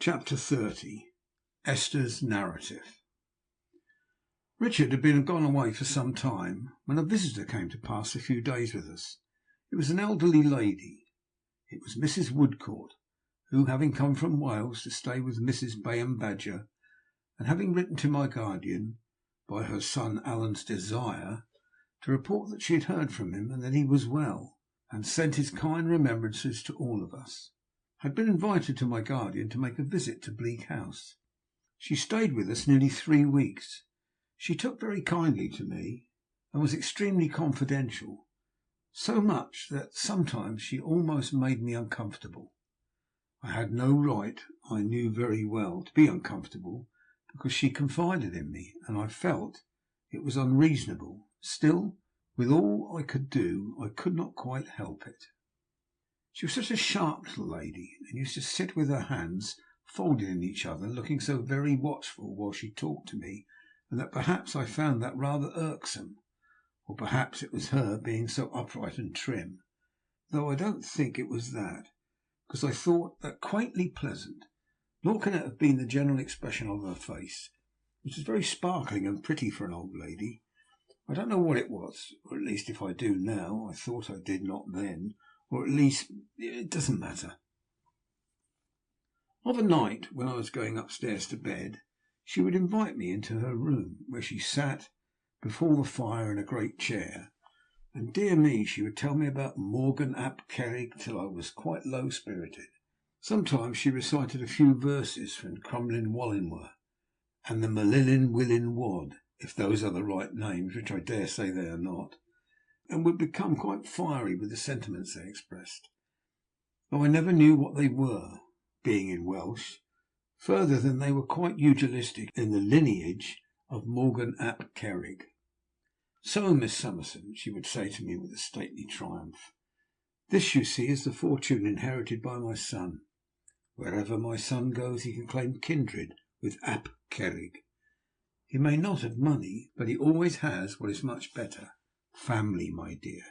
Chapter 30. Esther's Narrative. Richard had been gone away for some time when a visitor came to pass a few days with us. It was an elderly lady. It was Mrs. Woodcourt, who, having come from Wales to stay with Mrs. Bayham Badger, and having written to my guardian, by her son Alan's desire, to report that she had heard from him and that he was well, and sent his kind remembrances to all of us, had been invited to my guardian to make a visit to Bleak House. She stayed with us nearly 3 weeks. She took very kindly to me, and was extremely confidential, so much that sometimes she almost made me uncomfortable. I had no right, I knew very well, to be uncomfortable, because she confided in me, and I felt it was unreasonable. Still, with all I could do, I could not quite help it. She was such a sharp little lady, and used to sit with her hands folded in each other, looking so very watchful while she talked to me, and that perhaps I found that rather irksome, or perhaps it was her being so upright and trim, though I don't think it was that, because I thought that quaintly pleasant. Nor can it have been the general expression of her face, which was very sparkling and pretty for an old lady. I don't know what it was, or at least if I do now, I thought I did not then, or at least it doesn't matter. Of a night, when I was going upstairs to bed, she would invite me into her room, where she sat before the fire in a great chair, and dear me, she would tell me about Morgan ap Kerrig till I was quite low spirited. Sometimes she recited a few verses from Crumlin Wallenwer and the Malillin Willin Wad, if those are the right names, which I dare say they are not, and would become quite fiery with the sentiments they expressed, though I never knew what they were, being in Welsh, further than they were quite eulogistic in the lineage of Morgan ap Kerrig. "So, Miss Summerson," she would say to me with a stately triumph, "this, you see, is the fortune inherited by my son. Wherever my son goes he can claim kindred with ap Kerrig. He may not have money, but he always has what is much better, family, my dear."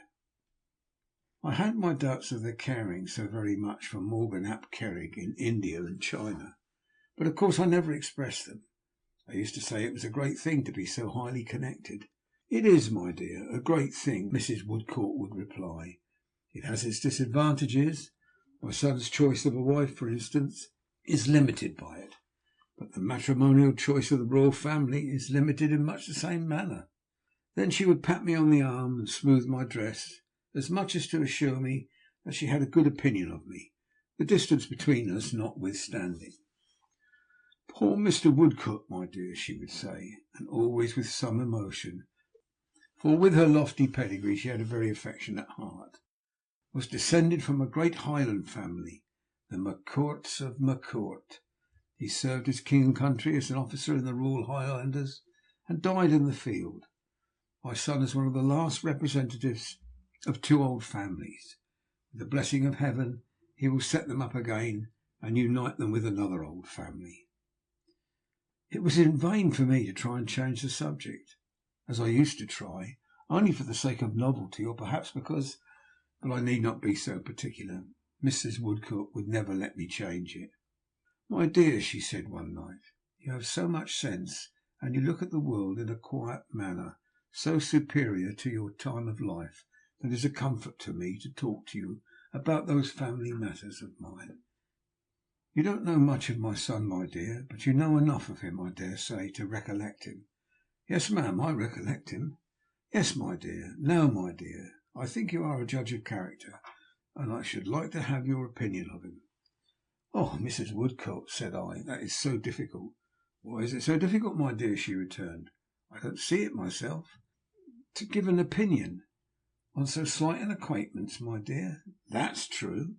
I had my doubts of their caring so very much for Morgan ap Kerrig in India and China, but of course I never expressed them. I used to say it was a great thing to be so highly connected. "It is, my dear, a great thing," Mrs. Woodcourt would reply. "It has its disadvantages. My son's choice of a wife, for instance, is limited by it, but the matrimonial choice of the royal family is limited in much the same manner." Then she would pat me on the arm and smooth my dress, as much as to assure me that she had a good opinion of me, the distance between us notwithstanding. "Poor Mr. Woodcourt, my dear," she would say, and always with some emotion, for with her lofty pedigree she had a very affectionate heart, "was descended from a great Highland family, the McCourts of McCourt. He served his king and country as an officer in the Royal Highlanders, and died in the field. My son is one of the last representatives of 2 old families. With the blessing of Heaven he will set them up again and unite them with another old family." It was in vain for me to try and change the subject, as I used to try, only for the sake of novelty, or perhaps because, but I need not be so particular. Mrs. Woodcourt would never let me change it. "My dear," she said one night, "you have so much sense, and you look at the world in a quiet manner so superior to your time of life, that it is a comfort to me to talk to you about those family matters of mine. You don't know much of my son, my dear, but you know enough of him, I dare say, to recollect him." "Yes, ma'am, I recollect him." "Yes, my dear. Now, my dear, I think you are a judge of character, and I should like to have your opinion of him." "Oh, Mrs. Woodcourt," said I, "that is so difficult." "Why is it so difficult, my dear?" she returned. "I don't see it myself. To give an opinion on so slight an acquaintance, my dear." "That's true.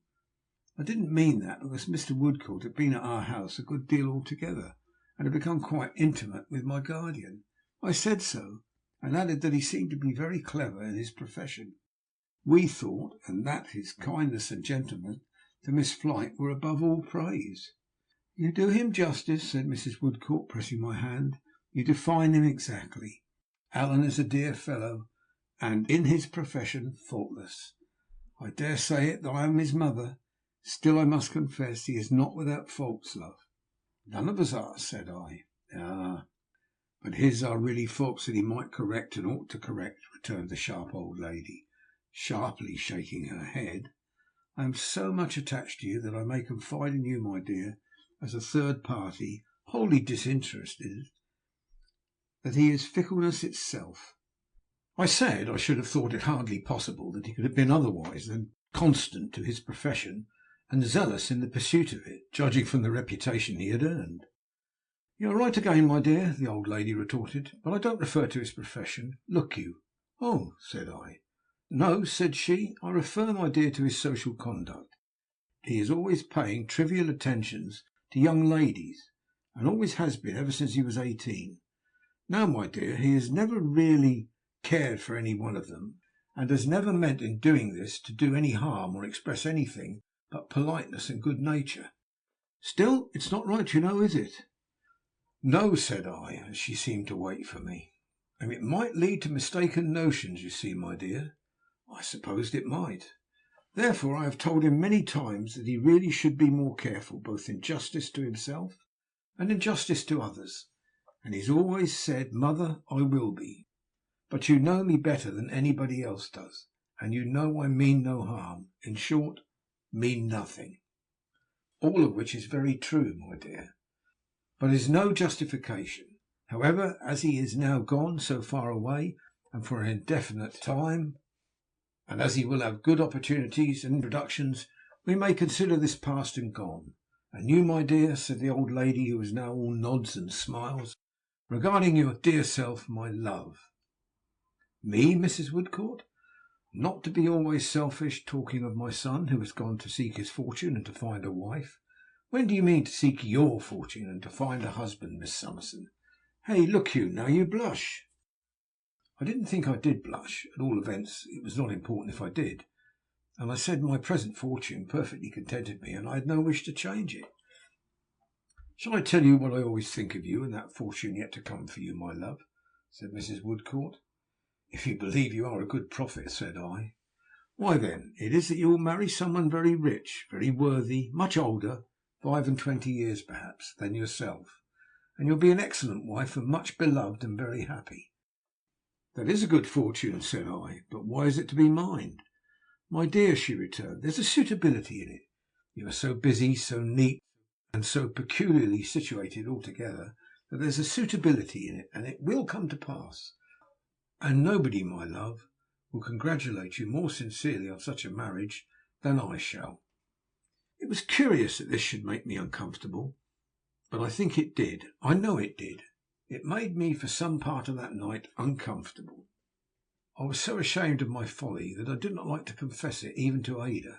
I didn't mean that, because Mr. Woodcourt had been at our house a good deal altogether, and had become quite intimate with my guardian. I said so, and added that he seemed to be very clever in his profession. We thought, and that his kindness and gentleness to Miss Flite were above all praise." "You do him justice," said Mrs. Woodcourt, pressing my hand. "You define him exactly. Alan is a dear fellow, and in his profession faultless. I dare say it, though I am his mother. Still, I must confess, he is not without faults, love. None of us are, said I. Ah, but his are really faults that he might correct and ought to correct, returned the sharp old lady, sharply shaking her head. I am so much attached to you that I may confide in you, my dear, as a third party, wholly disinterested, that he is fickleness itself. I said I should have thought it hardly possible that he could have been otherwise than constant to his profession and zealous in the pursuit of it, judging from the reputation he had earned. You are right again, my dear, the old lady retorted, but I don't refer to his profession. Look you. Oh, said I. No, said she, I refer, my dear, to his social conduct. He is always paying trivial attentions to young ladies, and always has been ever since he was 18. Now, my dear, he has never really cared for any one of them, and has never meant in doing this to do any harm or express anything but politeness and good nature. Still, it's not right, you know, is it? No, said I, as she seemed to wait for me. And it might lead to mistaken notions, you see, my dear. I supposed it might. Therefore, I have told him many times that he really should be more careful, both in justice to himself and in justice to others. And he's always said, Mother, I will be. But you know me better than anybody else does, and you know I mean no harm. In short, mean nothing. All of which is very true, my dear, but is no justification. However, as he is now gone so far away, and for an indefinite time, and as he will have good opportunities and introductions, we may consider this past and gone. And you, my dear, said the old lady, who was now all nods and smiles, regarding your dear self, my love. Me, Mrs. Woodcourt? Not to be always selfish, talking of my son, who has gone to seek his fortune and to find a wife. When do you mean to seek your fortune and to find a husband, Miss Summerson? Hey, look you, now you blush. I didn't think I did blush. At all events, it was not important if I did. And I said my present fortune perfectly contented me, and I had no wish to change it. Shall I tell you what I always think of you and that fortune yet to come for you, my love? Said Mrs. Woodcourt. If you believe you are a good prophet, said I. Why then, it is that you will marry someone very rich, very worthy, much older, 25 years perhaps, than yourself, and you'll be an excellent wife and much beloved and very happy. That is a good fortune, said I, but why is it to be mine? My dear, she returned, there's a suitability in it. You are so busy, so neat, and so peculiarly situated altogether, that there's a suitability in it, and it will come to pass. And nobody, my love, will congratulate you more sincerely on such a marriage than I shall. It was curious that this should make me uncomfortable, but I think it did. I know it did. It made me, for some part of that night, uncomfortable. I was so ashamed of my folly that I did not like to confess it even to Ada,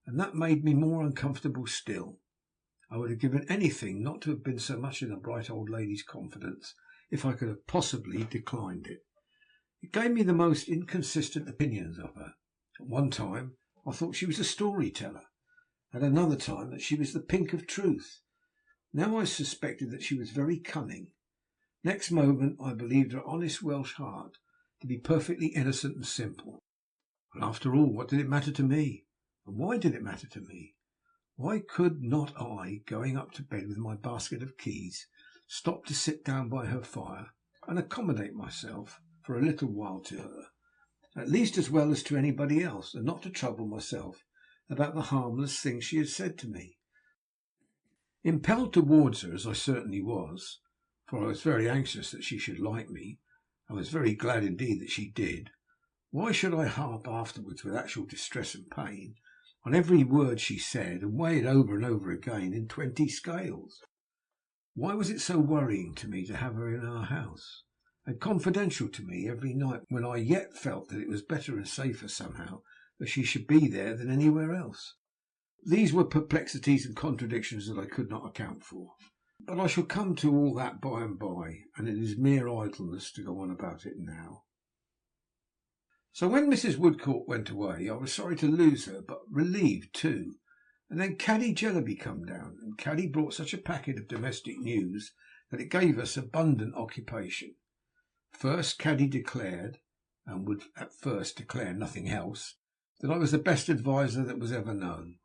and that made me more uncomfortable still. I would have given anything not to have been so much in the bright old lady's confidence, if I could have possibly declined it. It gave me the most inconsistent opinions of her. At one time I thought she was a story-teller, at another time that she was the pink of truth. Now I suspected that she was very cunning. Next moment I believed her honest Welsh heart to be perfectly innocent and simple. And after all, what did it matter to me? And why did it matter to me? Why could not I, going up to bed with my basket of keys, stop to sit down by her fire and accommodate myself for a little while to her, at least as well as to anybody else, and not to trouble myself about the harmless things she had said to me? Impelled towards her as I certainly was, for I was very anxious that she should like me, and was very glad indeed that she did, why should I harp afterwards with actual distress and pain on every word she said, and weigh it over and over again in 20 scales? Why was it so worrying to me to have her in our house, and confidential to me every night, when I yet felt that it was better and safer somehow that she should be there than anywhere else? These were perplexities and contradictions that I could not account for. But I shall come to all that by and by, and it is mere idleness to go on about it now. So when Mrs. Woodcourt went away, I was sorry to lose her, but relieved too. And then Caddy Jellyby come down, and Caddy brought such a packet of domestic news that it gave us abundant occupation. First, Caddy declared, and would at first declare nothing else, that I was the best adviser that was ever known.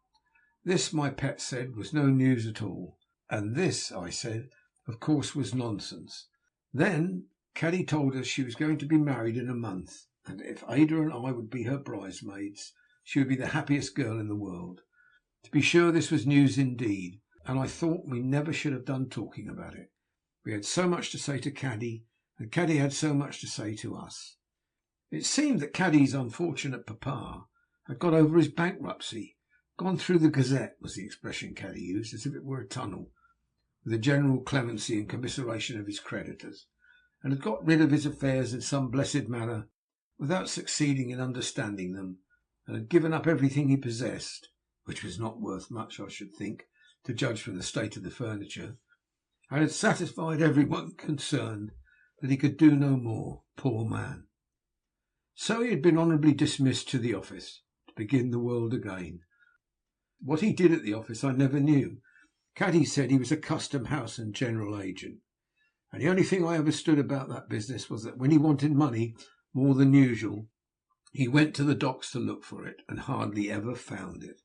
This, my pet said, was no news at all, And this, I said, of course was nonsense. Then Caddy told us she was going to be married in a month, and if Ada and I would be her bridesmaids, she would be the happiest girl in the world. To be sure, this was news indeed, and I thought we never should have done talking about it. We had so much to say to Caddy, and Caddy had so much to say to us. It seemed that Caddy's unfortunate papa had got over his bankruptcy. Gone through the Gazette was the expression Caddy used, as if it were a tunnel, with the general clemency and commiseration of his creditors, and had got rid of his affairs in some blessed manner without succeeding in understanding them, and had given up everything he possessed, which was not worth much, I should think, to judge from the state of the furniture, and had satisfied everyone concerned that he could do no more, poor man. So he had been honourably dismissed to the office, to begin the world again. What he did at the office I never knew. Caddy said he was a custom house and general agent, and the only thing I understood about that business was that when he wanted money more than usual, he went to the docks to look for it, and hardly ever found it.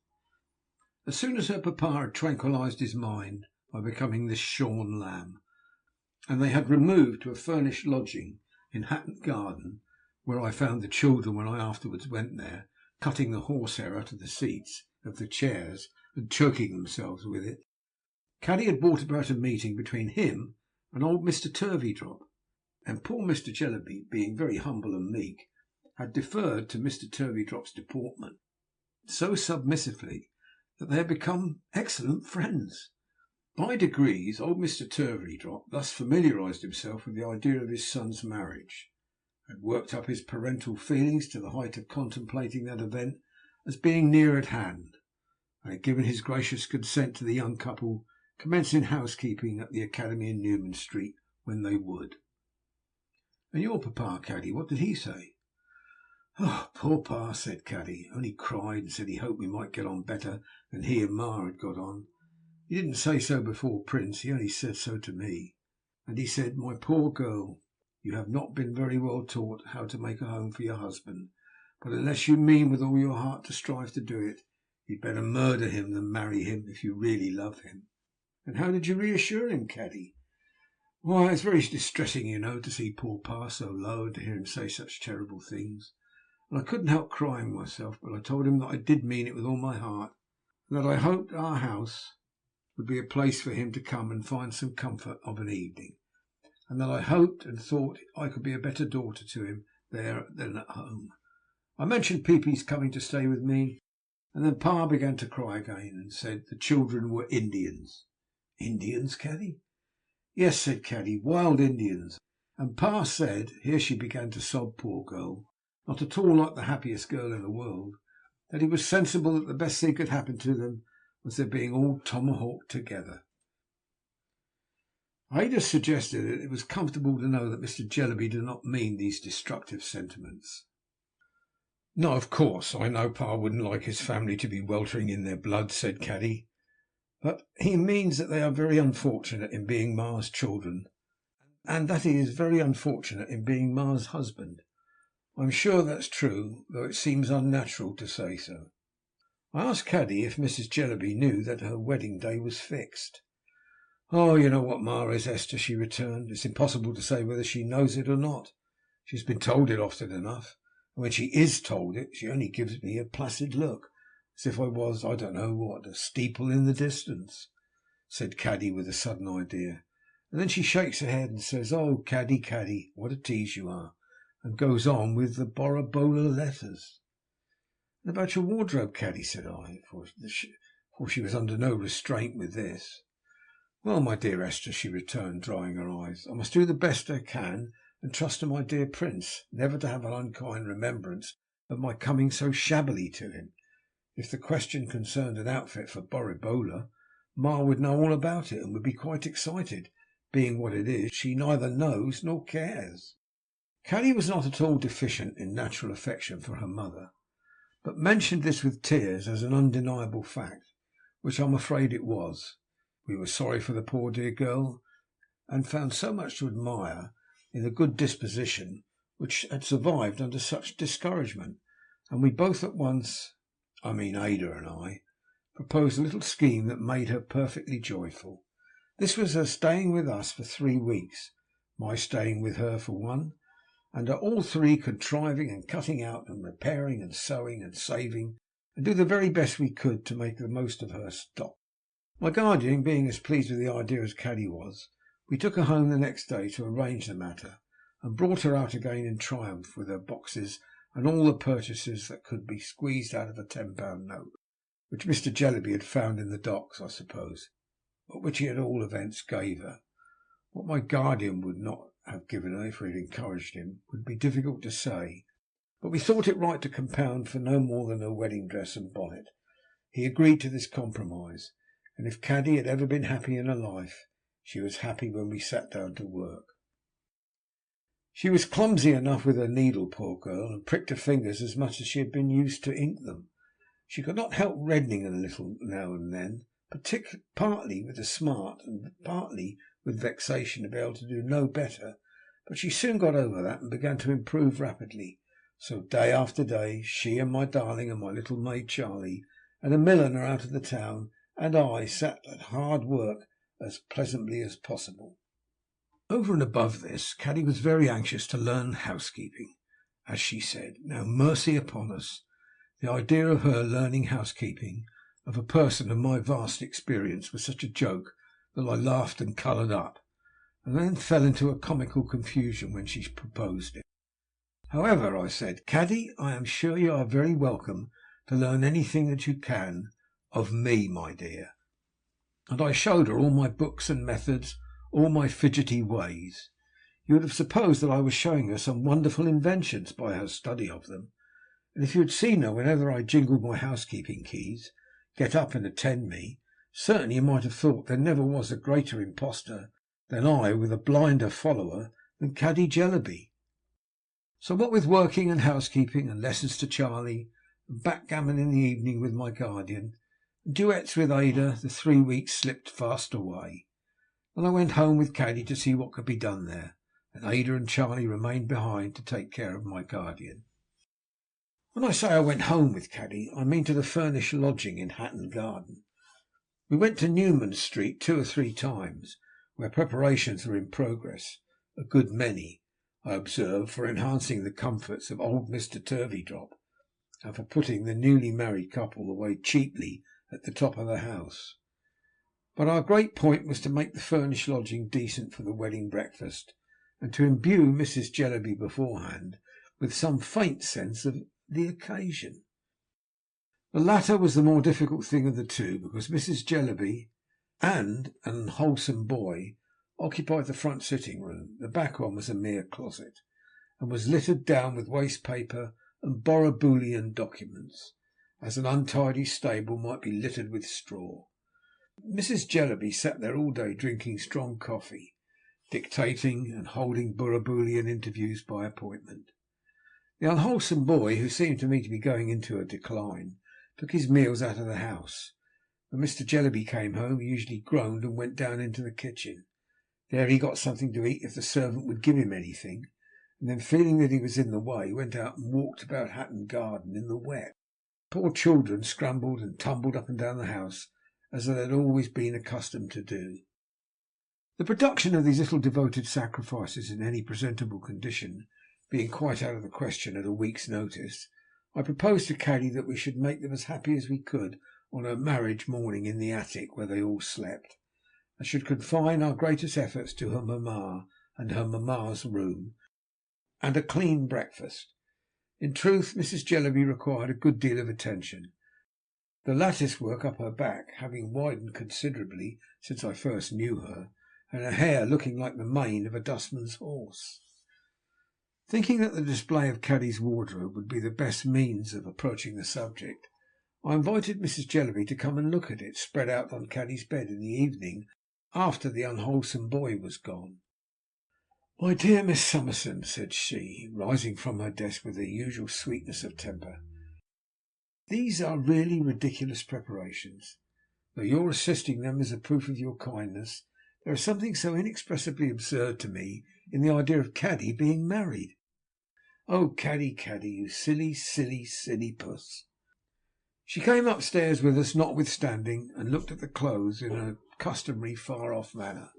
As soon as her papa had tranquillised his mind by becoming this shorn lamb, and they had removed to a furnished lodging in Hatton Garden, where I found the children when I afterwards went there, cutting the horsehair out of the seats of the chairs and choking themselves with it, Caddy had brought about a meeting between him and old Mr. Turveydrop, and poor Mr. Jellyby, being very humble and meek, had deferred to Mr. Turveydrop's deportment so submissively that they had become excellent friends. By degrees old Mr. Turveydrop thus familiarized himself with the idea of his son's marriage, had worked up his parental feelings to the height of contemplating that event as being near at hand, and had given his gracious consent to the young couple commencing housekeeping at the Academy in Newman Street when they would. And your papa, Caddy, what did he say? Oh, poor pa, said Caddy, only cried and said he hoped we might get on better than he and ma had got on. He didn't say so before Prince, he only said so to me. And he said, my poor girl, you have not been very well taught how to make a home for your husband, but unless you mean with all your heart to strive to do it, you'd better murder him than marry him if you really love him. And how did you reassure him, Caddy? Why, it's very distressing, you know, to see poor pa so low and to hear him say such terrible things. And I couldn't help crying myself, but I told him that I did mean it with all my heart, and that I hoped our house would be a place for him to come and find some comfort of an evening, and that I hoped and thought I could be a better daughter to him there than at home. I mentioned Peepy's coming to stay with me, and then pa began to cry again and said the children were Indians. Indians, Caddy? Yes, said Caddy, wild Indians. And pa said, here she began to sob, poor girl, not at all like the happiest girl in the world, that he was sensible that the best thing could happen to them was their being all tomahawked together. Ada suggested that it was comfortable to know that Mr. Jellyby did not mean these destructive sentiments. No, of course, I know pa wouldn't like his family to be weltering in their blood, said Caddy, but he means that they are very unfortunate in being ma's children, and that he is very unfortunate in being ma's husband. I'm sure that's true, though it seems unnatural to say so. I asked Caddy if Mrs. Jellyby knew that her wedding day was fixed. Oh, you know what ma is, Esther, she returned. It's impossible to say whether she knows it or not. She's been told it often enough, and when she is told it, she only gives me a placid look, as if I was, I don't know what, a steeple in the distance, said Caddy with a sudden idea. And then she shakes her head and says, oh, Caddy, Caddy, what a tease you are, and goes on with the Borobola letters. And about your wardrobe, Caddy, said I, for she was under no restraint with this. Well, my dear Esther, she returned, drying her eyes, I must do the best I can and trust to my dear Prince never to have an unkind remembrance of my coming so shabbily to him. If the question concerned an outfit for Borobola, ma would know all about it and would be quite excited. Being what it is, she neither knows nor cares. Caddy was not at all deficient in natural affection for her mother, but mentioned this with tears as an undeniable fact, which I'm afraid it was. We were sorry for the poor dear girl, and found so much to admire in the good disposition which had survived under such discouragement, and we both at once, I mean Ada and I, proposed a little scheme that made her perfectly joyful. This was her staying with us for 3 weeks, my staying with her for one, and all three contriving and cutting out and repairing and sewing and saving, and do the very best we could to make the most of her stock. My guardian being as pleased with the idea as Caddy was, we took her home the next day to arrange the matter, and brought her out again in triumph with her boxes and all the purchases that could be squeezed out of a £10 note, which Mr. Jellyby had found in the docks, I suppose, but which he at all events gave her. What my guardian would not have given her if we had encouraged him would be difficult to say, but we thought it right to compound for no more than her wedding dress and bonnet. He agreed to this compromise, and if Caddy had ever been happy in her life, she was happy when we sat down to work. She was clumsy enough with her needle, poor girl, and pricked her fingers as much as she had been used to ink them. She could not help reddening a little now and then, partly with the smart and partly with vexation to be able to do no better, but she soon got over that and began to improve rapidly. So day after day she and my darling and my little maid Charlie and a milliner out of the town and I sat at hard work as pleasantly as possible. Over and above this, Caddy was very anxious to learn housekeeping, as she said. Now, mercy upon us! The idea of her learning housekeeping of a person of my vast experience was such a joke that I laughed and coloured up, and then fell into a comical confusion when she proposed it. However, I said, Caddy, I am sure you are very welcome to learn anything that you can of me, my dear. And I showed her all my books and methods, all my fidgety ways. You would have supposed that I was showing her some wonderful inventions by her study of them, and if you had seen her whenever I jingled my housekeeping keys, get up and attend me, certainly you might have thought there never was a greater impostor than I, with a blinder follower than Caddy Jellyby. So what with working and housekeeping and lessons to Charlie, and backgammon in the evening with my guardian, and duets with Ada, the 3 weeks slipped fast away. And I went home with Caddy to see what could be done there, and Ada and Charlie remained behind to take care of my guardian. When I say I went home with Caddy, I mean to the furnished lodging in Hatton Garden. We went to Newman Street 2 or 3 times, where preparations were in progress, a good many, I observed, for enhancing the comforts of old Mr. Turveydrop, and for putting the newly married couple away cheaply at the top of the house. But our great point was to make the furnished lodging decent for the wedding breakfast, and to imbue Mrs. Jellyby beforehand with some faint sense of the occasion. The latter was the more difficult thing of the two, because Mrs. Jellyby and an unwholesome boy occupied the front sitting room. The back one was a mere closet, and was littered down with waste paper and Borroboolian documents, as an untidy stable might be littered with straw. Mrs. Jellyby sat there all day drinking strong coffee, dictating and holding Borroboolian interviews by appointment. The unwholesome boy, who seemed to me to be going into a decline, took his meals out of the house. When Mr. Jellyby came home, he usually groaned and went down into the kitchen. There he got something to eat if the servant would give him anything, and then, feeling that he was in the way, went out and walked about Hatton Garden in the wet. Poor children scrambled and tumbled up and down the house as they had always been accustomed to do. The production of these little devoted sacrifices in any presentable condition being quite out of the question at a week's notice, I proposed to Caddy that we should make them as happy as we could on her marriage morning in the attic where they all slept, and should confine our greatest efforts to her mamma and her mamma's room, and a clean breakfast. In truth, Mrs. Jellyby required a good deal of attention, the lattice work up her back having widened considerably since I first knew her, and her hair looking like the mane of a dustman's horse. Thinking that the display of Caddy's wardrobe would be the best means of approaching the subject, I invited Mrs. Jellyby to come and look at it spread out on Caddy's bed in the evening after the unwholesome boy was gone. "My dear Miss Summerson," said she, rising from her desk with her usual sweetness of temper, "these are really ridiculous preparations. Though your assisting them is a proof of your kindness, there is something so inexpressibly absurd to me in the idea of Caddy being married. Oh, Caddy, Caddy, you silly, silly, silly puss!" She came upstairs with us notwithstanding, and looked at the clothes in her customary far-off manner.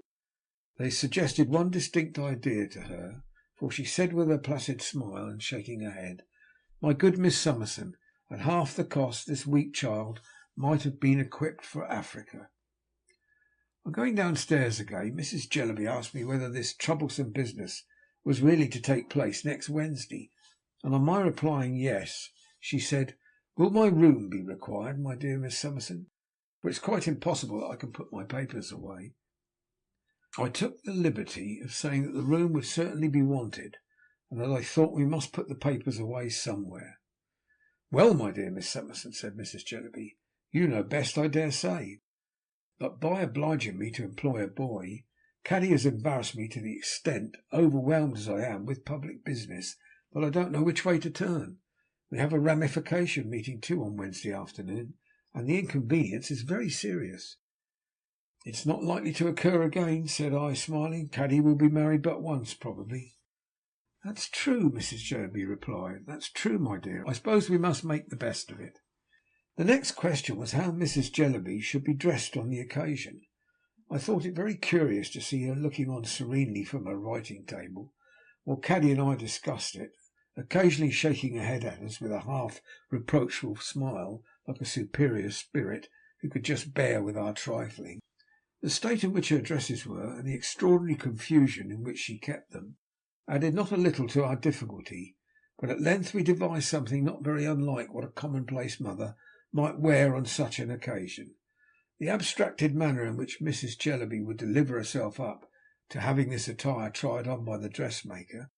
They suggested one distinct idea to her, for she said with a placid smile and shaking her head, "My good Miss Summerson, at half the cost this weak child might have been equipped for Africa." On going downstairs again, Mrs. Jellyby asked me whether this troublesome business was really to take place next Wednesday, and on my replying yes, she said, "Will my room be required, my dear Miss Summerson? For it's quite impossible that I can put my papers away." I took the liberty of saying that the room would certainly be wanted, and that I thought we must put the papers away somewhere. "Well, my dear Miss Summerson," said Mrs. Jellyby, "you know best, I dare say. But by obliging me to employ a boy, Caddy has embarrassed me to the extent, overwhelmed as I am with public business, that I don't know which way to turn. We have a ramification meeting too on Wednesday afternoon, and the inconvenience is very serious." "It's not likely to occur again," said I, smiling. "Caddy will be married but once, probably." "That's true," Mrs. Jellyby replied. "That's true, my dear. I suppose we must make the best of it." The next question was how Mrs. Jellyby should be dressed on the occasion. I thought it very curious to see her looking on serenely from her writing table, while Caddy and I discussed it, occasionally shaking her head at us with a half reproachful smile, like a superior spirit who could just bear with our trifling. The state in which her dresses were, and the extraordinary confusion in which she kept them, added not a little to our difficulty, but at length we devised something not very unlike what a commonplace mother might wear on such an occasion. The abstracted manner in which Mrs. Jellyby would deliver herself up to having this attire tried on by the dressmaker,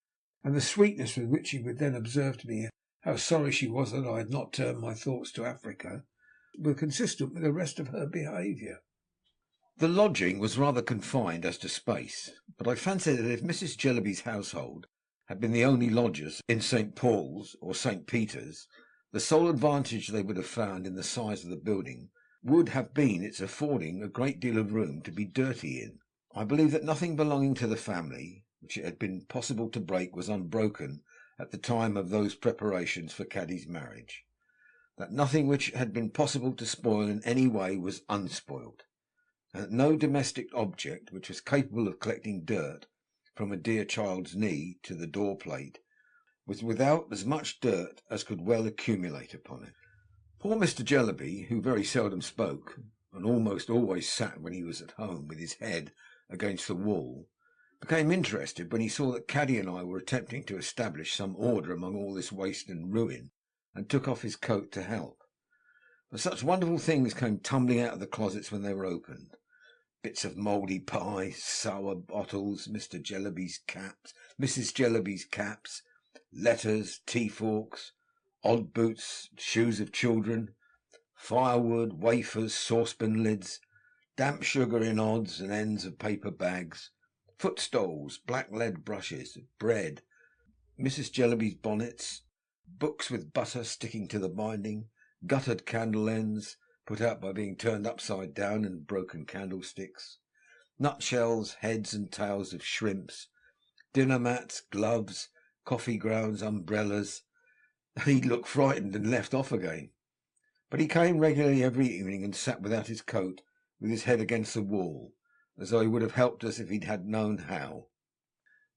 and the sweetness with which she would then observe to me how sorry she was that I had not turned my thoughts to Africa, were consistent with the rest of her behaviour. The lodging was rather confined as to space, but I fancied that if Mrs. Jellyby's household had been the only lodgers in St. Paul's or St. Peter's, the sole advantage they would have found in the size of the building would have been its affording a great deal of room to be dirty in. I believe that nothing belonging to the family which it had been possible to break was unbroken at the time of those preparations for Caddy's marriage, that nothing which had been possible to spoil in any way was unspoiled, and that no domestic object which was capable of collecting dirt from a dear child's knee to the door plate was without as much dirt as could well accumulate upon it. Poor Mr. Jellyby, who very seldom spoke, and almost always sat when he was at home with his head against the wall, became interested when he saw that Caddy and I were attempting to establish some order among all this waste and ruin, and took off his coat to help. For such wonderful things came tumbling out of the closets when they were opened. Bits of mouldy pie, sour bottles, Mrs. Jellyby's caps, letters, tea forks, odd boots, shoes of children, firewood, wafers, saucepan lids, damp sugar in odds and ends of paper bags, footstoles, black lead brushes, bread, Mrs. Jellyby's bonnets, books with butter sticking to the binding, guttered candle ends, put out by being turned upside down, and broken candlesticks, nutshells, heads and tails of shrimps, dinner mats, gloves, coffee grounds, umbrellas. He looked frightened and left off again. But he came regularly every evening and sat without his coat, with his head against the wall, as though he would have helped us if he had known how.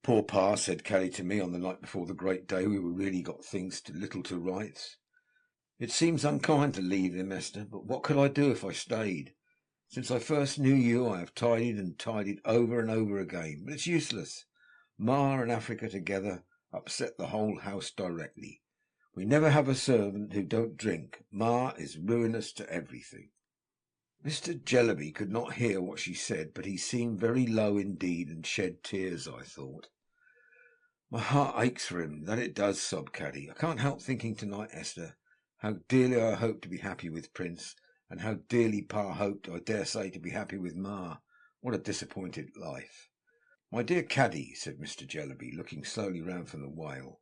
"Poor Pa," said Caddy to me on the night before the great day we were really got things little to rights. "It seems unkind to leave him, Esther, but what could I do if I stayed? Since I first knew you I have tidied and tidied over and over again, but it's useless. Ma and Africa together upset the whole house directly. We never have a servant who don't drink. Ma is ruinous to everything." Mr. Jellyby could not hear what she said, but he seemed very low indeed, and shed tears, I thought. "My heart aches for him, that it does," sobbed Caddy. "I can't help thinking tonight, Esther, how dearly I hoped to be happy with Prince, and how dearly Pa hoped, I dare say, to be happy with Ma. What a disappointed life!" "My dear Caddy," said Mr. Jellyby, looking slowly round from the whale.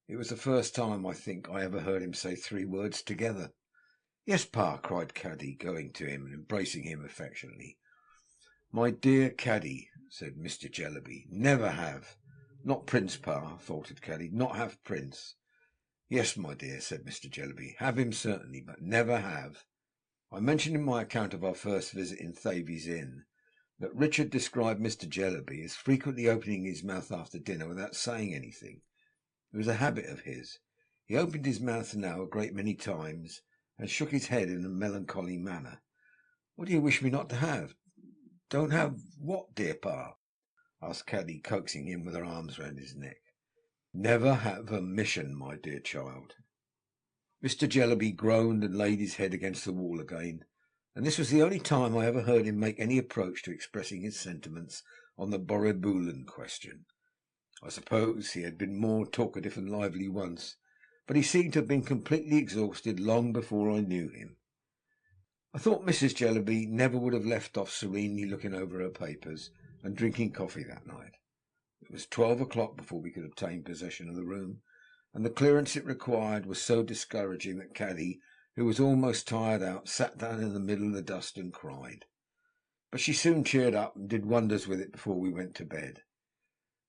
It was the first time, I think, I ever heard him say 3 words together. "Yes, Pa," cried Caddy, going to him and embracing him affectionately. "My dear Caddy," said Mr. Jellyby, "never have." "Not Prince, Pa," faltered Caddy. "Not have Prince." "Yes, my dear," said Mr. Jellyby, "have him certainly, but never have." I mentioned in my account of our first visit in Thavies Inn that Richard described Mr. Jellyby as frequently opening his mouth after dinner without saying anything. It was a habit of his. He opened his mouth now a great many times, and shook his head in a melancholy manner. "What do you wish me not to have?" "Don't have what, dear pa?" asked Caddy, coaxing him with her arms round his neck. "Never have a mission, my dear child." Mr. Jellyby groaned and laid his head against the wall again, and this was the only time I ever heard him make any approach to expressing his sentiments on the Borrioboolan question. I suppose he had been more talkative and lively once, but he seemed to have been completely exhausted long before I knew him. I thought Mrs. Jellyby never would have left off serenely looking over her papers and drinking coffee that night. It was 12 o'clock before we could obtain possession of the room, and the clearance it required was so discouraging that Caddy, who was almost tired out, sat down in the middle of the dust and cried. But she soon cheered up and did wonders with it before we went to bed.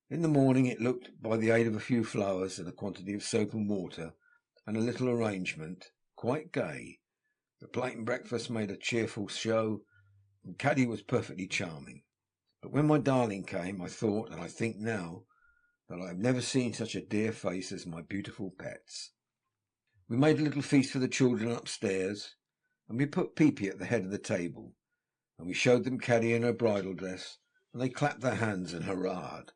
In the morning it looked, by the aid of a few flowers and a quantity of soap and water and a little arrangement, quite gay. The plain breakfast made a cheerful show, and Caddy was perfectly charming. But when my darling came, I thought, and I think now, that I have never seen such a dear face as my beautiful pet's. We made a little feast for the children upstairs, and we put Peepy at the head of the table, and we showed them Caddy in her bridal dress, and they clapped their hands and hurrahed,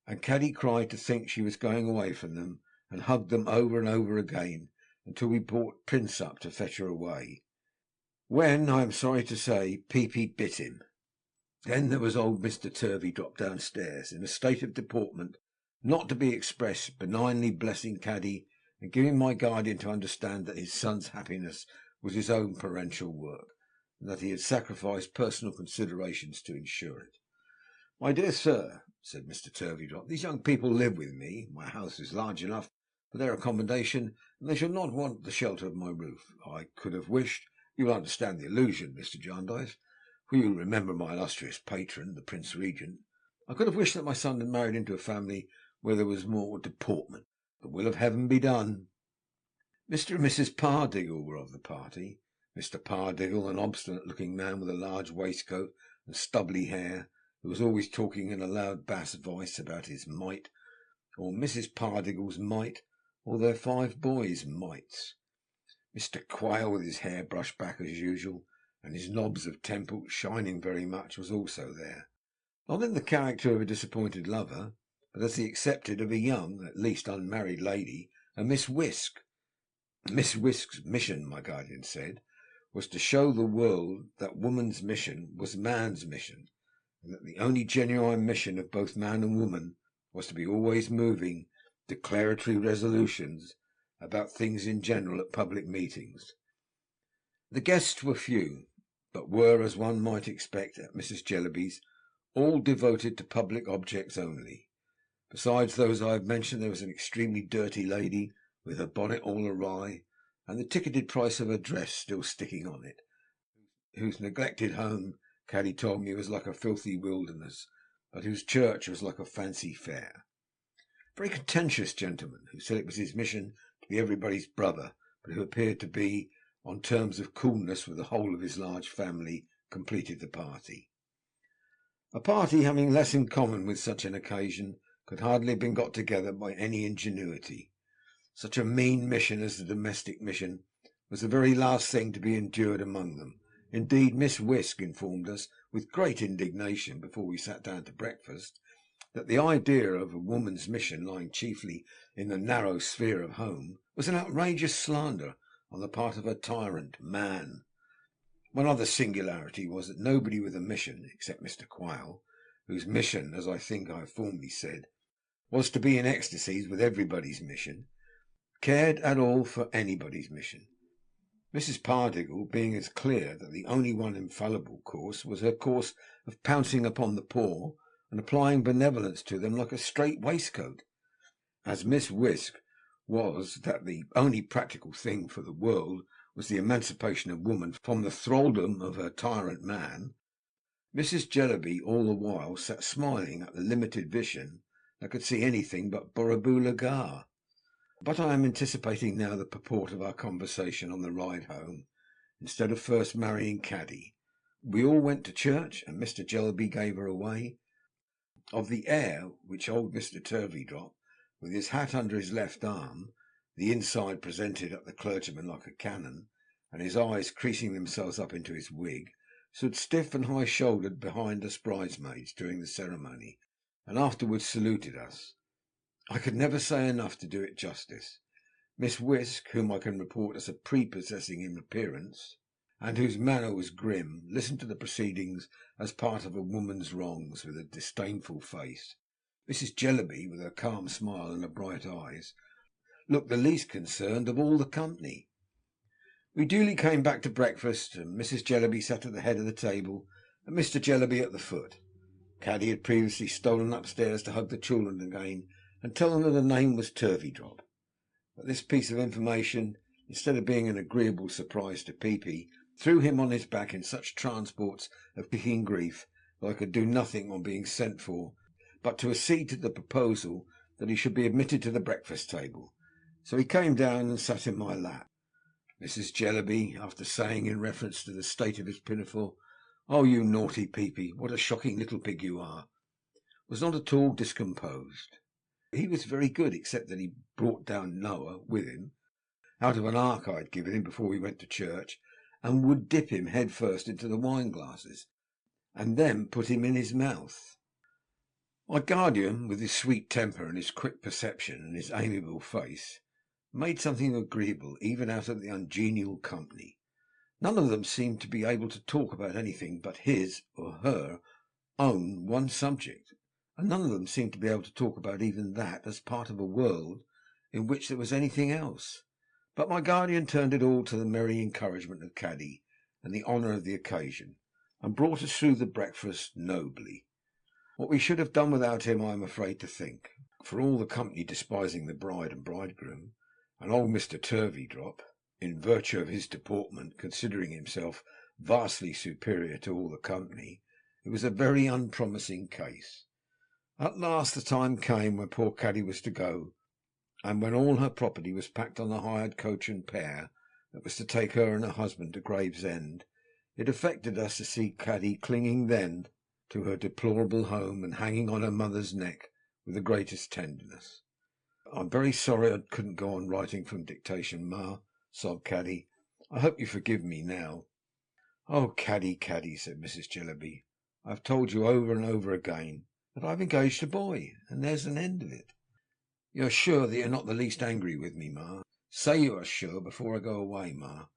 and Caddy cried to think she was going away from them, and hugged them over and over again, until we brought Prince up to fetch her away, when, I am sorry to say, Peepy bit him. Then there was old Mr. Turvey dropped downstairs, in a state of deportment not to be expressed, benignly blessing Caddy, and giving my guardian to understand that his son's happiness was his own parental work, and that he had sacrificed personal considerations to ensure it. "My dear sir," said Mr. Turveydrop, "these young people live with me. My house is large enough for their accommodation, and they shall not want the shelter of my roof. I could have wished, you will understand the allusion, Mr. Jarndyce, for you remember my illustrious patron, the Prince Regent, I could have wished that my son had married into a family where there was more deportment. The will of Heaven be done." Mr. and Mrs. Pardiggle were of the party. Mr. Pardiggle, an obstinate-looking man with a large waistcoat and stubbly hair, who was always talking in a loud bass voice about his mite, or Mrs. Pardiggle's mite, or their 5 boys' mites. Mr. Quail, with his hair brushed back as usual, and his knobs of temple shining very much, was also there, not in the character of a disappointed lover, but as the accepted of a young, at least unmarried lady, a Miss Whisk. Miss Whisk's mission, my guardian said, was to show the world that woman's mission was man's mission, and that the only genuine mission of both man and woman was to be always moving declaratory resolutions about things in general at public meetings. The guests were few, but were, as one might expect at Mrs. Jellyby's, all devoted to public objects only. Besides those I have mentioned, there was an extremely dirty lady, with her bonnet all awry, and the ticketed price of her dress still sticking on it, whose neglected home, Caddy told me, was like a filthy wilderness, but whose church was like a fancy fair. A very contentious gentleman, who said it was his mission to be everybody's brother, but who appeared to be on terms of coolness with the whole of his large family, completed the party. A party having less in common with such an occasion could hardly have been got together by any ingenuity. Such a mean mission as the domestic mission was the very last thing to be endured among them. Indeed, Miss Whisk informed us, with great indignation, before we sat down to breakfast, that the idea of a woman's mission lying chiefly in the narrow sphere of home was an outrageous slander on the part of her tyrant, man. One other singularity was that nobody with a mission, except Mr. Quail, whose mission, as I think I have formerly said, was to be in ecstasies with everybody's mission, cared at all for anybody's mission. Mrs. Pardiggle being as clear that the only one infallible course was her course of pouncing upon the poor and applying benevolence to them like a strait waistcoat, as Miss Whisk was that the only practical thing for the world was the emancipation of woman from the thraldom of her tyrant man. Mrs. Jellyby all the while sat smiling at the limited vision that could see anything but Borrioboola Gha. But I am anticipating now the purport of our conversation on the ride home, instead of first marrying Caddy. We all went to church, and Mr. Jellyby gave her away. Of the air which old Mr. Turveydrop, with his hat under his left arm, the inside presented at the clergyman like a cannon, and his eyes creasing themselves up into his wig, stood stiff and high-shouldered behind us bridesmaids during the ceremony, and afterwards saluted us. I could never say enough to do it justice. Miss Whisk, whom I can report as a prepossessing in appearance, and whose manner was grim, listened to the proceedings as part of a woman's wrongs with a disdainful face. Mrs. Jellyby, with her calm smile and her bright eyes, looked the least concerned of all the company. We duly came back to breakfast, and Mrs. Jellyby sat at the head of the table, and Mr. Jellyby at the foot. Caddy had previously stolen upstairs to hug the children again, and tell them that her name was Turveydrop. But this piece of information, instead of being an agreeable surprise to Peepy, threw him on his back in such transports of kicking grief that I could do nothing on being sent for but to accede to the proposal that he should be admitted to the breakfast table. So he came down and sat in my lap. Mrs. Jellyby, after saying in reference to the state of his pinafore, "Oh, you naughty Peepy, what a shocking little pig you are," was not at all discomposed. He was very good, except that he brought down Noah with him, out of an ark I had given him before we went to church, and would dip him head first into the wine glasses, and then put him in his mouth. My guardian, with his sweet temper and his quick perception and his amiable face, made something agreeable even out of the ungenial company. None of them seemed to be able to talk about anything but his or her own one subject, and none of them seemed to be able to talk about even that as part of a world in which there was anything else. But my guardian turned it all to the merry encouragement of Caddy and the honour of the occasion, and brought us through the breakfast nobly. What we should have done without him I am afraid to think, for all the company despising the bride and bridegroom, and old Mr. Turveydrop, in virtue of his deportment, considering himself vastly superior to all the company, it was a very unpromising case. At last the time came when poor Caddy was to go, and when all her property was packed on the hired coach and pair that was to take her and her husband to Gravesend. It affected us to see Caddy clinging then to her deplorable home and hanging on her mother's neck with the greatest tenderness. "I'm very sorry I couldn't go on writing from dictation, Ma," sobbed Caddy. "I hope you forgive me now." "Oh, Caddy, Caddy," said Mrs. Jellyby, "I have told you over and over again that I have engaged a boy, and there's an end of it." "You're sure that you're not the least angry with me, Ma? Say you are sure before I go away, Ma."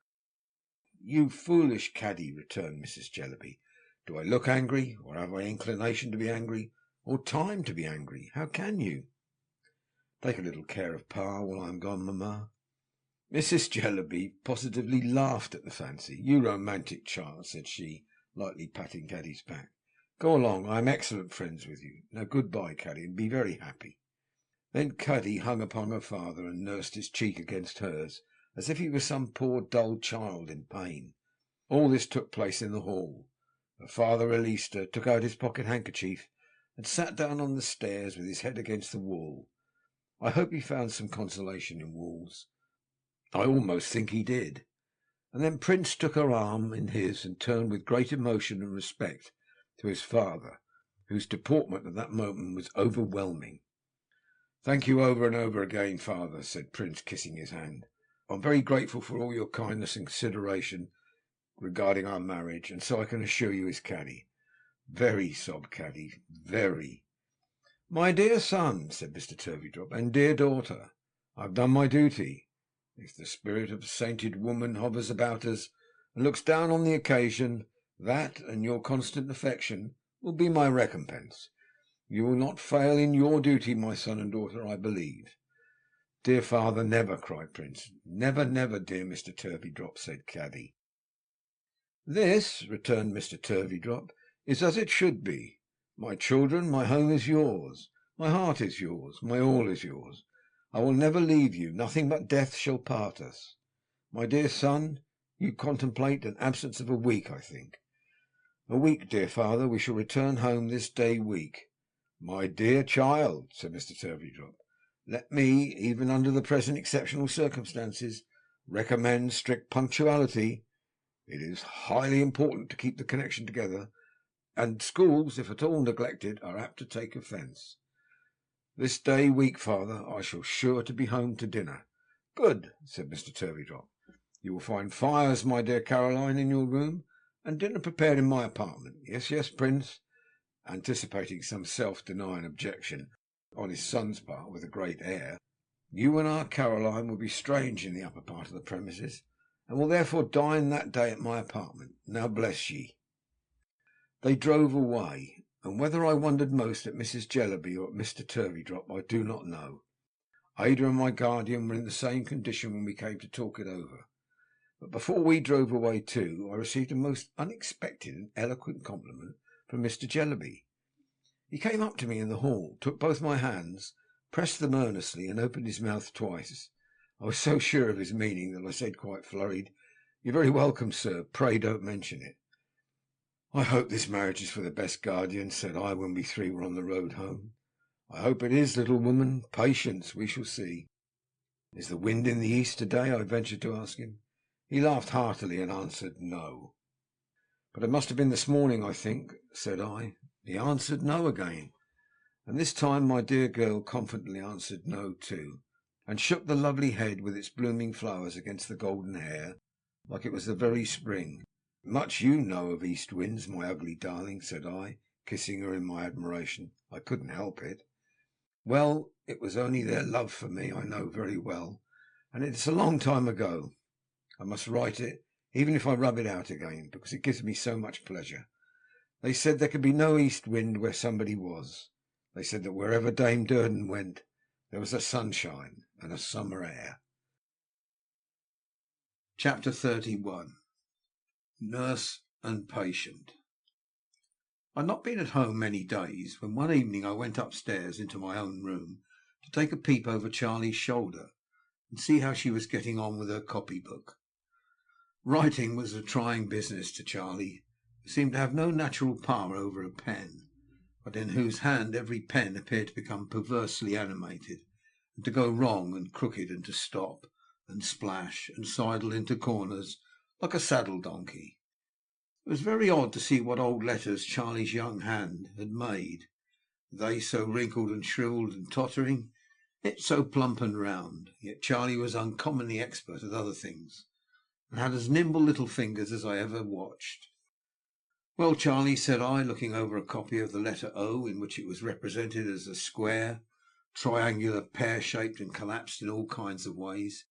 "You foolish Caddy," returned Mrs. Jellyby. "Do I look angry, or have I inclination to be angry, or time to be angry? How can you?" "Take a little care of Pa while I am gone, Mamma." Mrs. Jellyby positively laughed at the fancy. "You romantic child," said she, lightly patting Caddy's back. "Go along. I am excellent friends with you. Now good-bye, Caddy, and be very happy." Then Caddy hung upon her father and nursed his cheek against hers, as if he were some poor dull child in pain. All this took place in the hall. Her father released her, took out his pocket handkerchief, and sat down on the stairs with his head against the wall. I hope he found some consolation in walls. I almost think he did. And then Prince took her arm in his and turned with great emotion and respect to his father, whose deportment at that moment was overwhelming. "Thank you over and over again, father," said Prince, kissing his hand. "I'm very grateful for all your kindness and consideration regarding our marriage, and so I can assure you is Caddy." "Very," sobbed Caddy, "very." "My dear son," said Mr. Turveydrop, "and dear daughter, I have done my duty. If the spirit of a sainted woman hovers about us and looks down on the occasion, that and your constant affection will be my recompense. You will not fail in your duty, my son and daughter, I believe." "Dear father, never," cried Prince. "Never, never, dear Mr. Turveydrop," said Caddy. "This," returned Mr. Turveydrop, "is as it should be. My children, my home is yours, my heart is yours, my all is yours. I will never leave you. Nothing but death shall part us. My dear son, you contemplate an absence of a week, I think." "A week, dear father. We shall return home this day week." "My dear child," said Mr. Turveydrop, "let me, even under the present exceptional circumstances, recommend strict punctuality. It is highly important to keep the connection together, and schools, if at all neglected, are apt to take offence. This day week, father, I shall sure to be home to dinner. Good, said Mr. Turveydrop. You will find fires, my dear Caroline, in your room, and dinner prepared in my apartment. Yes, yes, Prince, anticipating some self-denying objection on his son's part with a great air. You and our Caroline will be strange in the upper part of the premises, and will therefore dine that day at my apartment. Now bless ye. They drove away, and whether I wondered most at Mrs. Jellyby or at Mr. Turveydrop, I do not know. Ada and my guardian were in the same condition when we came to talk it over. But before we drove away too, I received a most unexpected and eloquent compliment from Mr. Jellyby. He came up to me in the hall, took both my hands, pressed them earnestly, and opened his mouth twice. I was so sure of his meaning that I said, quite flurried, "You're very welcome, sir. Pray don't mention it." "I hope this marriage is for the best, guardian," said I, when we three were on the road home. "I hope it is, little woman. Patience, we shall see." "Is the wind in the east to-day?" I ventured to ask him. He laughed heartily and answered, "No." "But it must have been this morning, I think," said I. He answered, "No," again, and this time my dear girl confidently answered, "No," too, and shook the lovely head with its blooming flowers against the golden hair, like it was the very spring. "Much you know of east winds, my ugly darling," said I, kissing her in my admiration. I couldn't help it. "Well, it was only their love for me, I know very well, and it's a long time ago. I must write it, even if I rub it out again, because it gives me so much pleasure. They said there could be no east wind where somebody was. They said that wherever Dame Durden went, there was a sunshine and a summer air." Chapter 31. Nurse and Patient. I had not been at home many days when one evening I went upstairs into my own room to take a peep over Charlie's shoulder and see how she was getting on with her copybook. Writing was a trying business to Charlie, who seemed to have no natural power over a pen, but in whose hand every pen appeared to become perversely animated, and to go wrong and crooked, and to stop and splash and sidle into corners like a saddle donkey. It was very odd to see what old letters Charlie's young hand had made, they so wrinkled and shrivelled and tottering, it so plump and round. Yet Charlie was uncommonly expert at other things, and had as nimble little fingers as I ever watched. "Well, Charlie," said I, looking over a copy of the letter O, in which it was represented as a square, triangular, pear-shaped, and collapsed in all kinds of ways,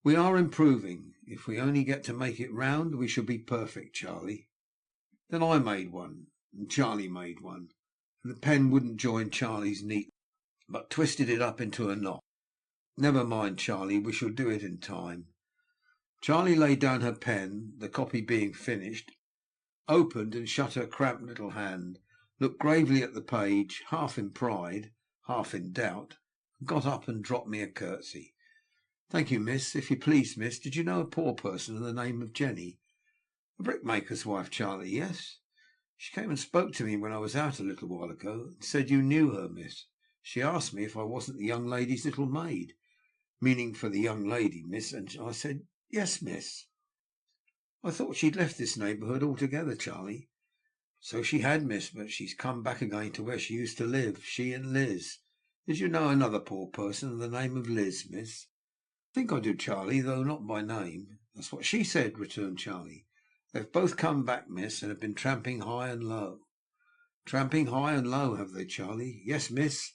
"we are improving. If we only get to make it round, we shall be perfect, Charlie." Then I made one, and Charlie made one, and the pen wouldn't join Charlie's neatly, but twisted it up into a knot. "Never mind, Charlie, we shall do it in time." Charlie laid down her pen, the copy being finished, opened and shut her cramped little hand, looked gravely at the page, half in pride, half in doubt, and got up and dropped me a curtsy. "Thank you, miss. If you please, miss, did you know a poor person of the name of Jenny?" "A brickmaker's wife, Charlie, yes. She came and spoke to me when I was out a little while ago, and said you knew her, miss. She asked me if I wasn't the young lady's little maid, meaning for the young lady, miss, and I said, 'Yes, miss.'" "I thought she'd left this neighbourhood altogether, Charlie." "So she had, miss, but she's come back again to where she used to live, she and Liz. Did you know another poor person of the name of Liz, miss?" "I think I do, Charlie, though not by name." "That's what she said," returned Charlie. "They've both come back, miss, and have been tramping high and low." "Tramping high and low, have they, Charlie?" "Yes, miss.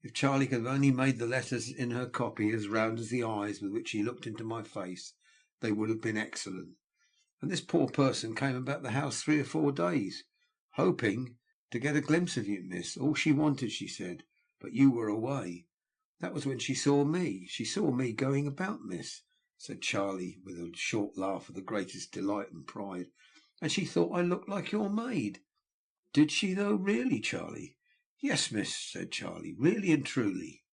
If Charlie could have only made the letters in her copy as round as the eyes with which she looked into my face, they would have been excellent. And this poor person came about the house 3 or 4 days, hoping to get a glimpse of you, miss. All she wanted, she said, but you were away. That was when she saw me. She saw me going about, miss," said Charlie, with a short laugh of the greatest delight and pride, "and she thought I looked like your maid." "Did she, though, really, Charlie?" "Yes, miss," said Charlie, "really and truly."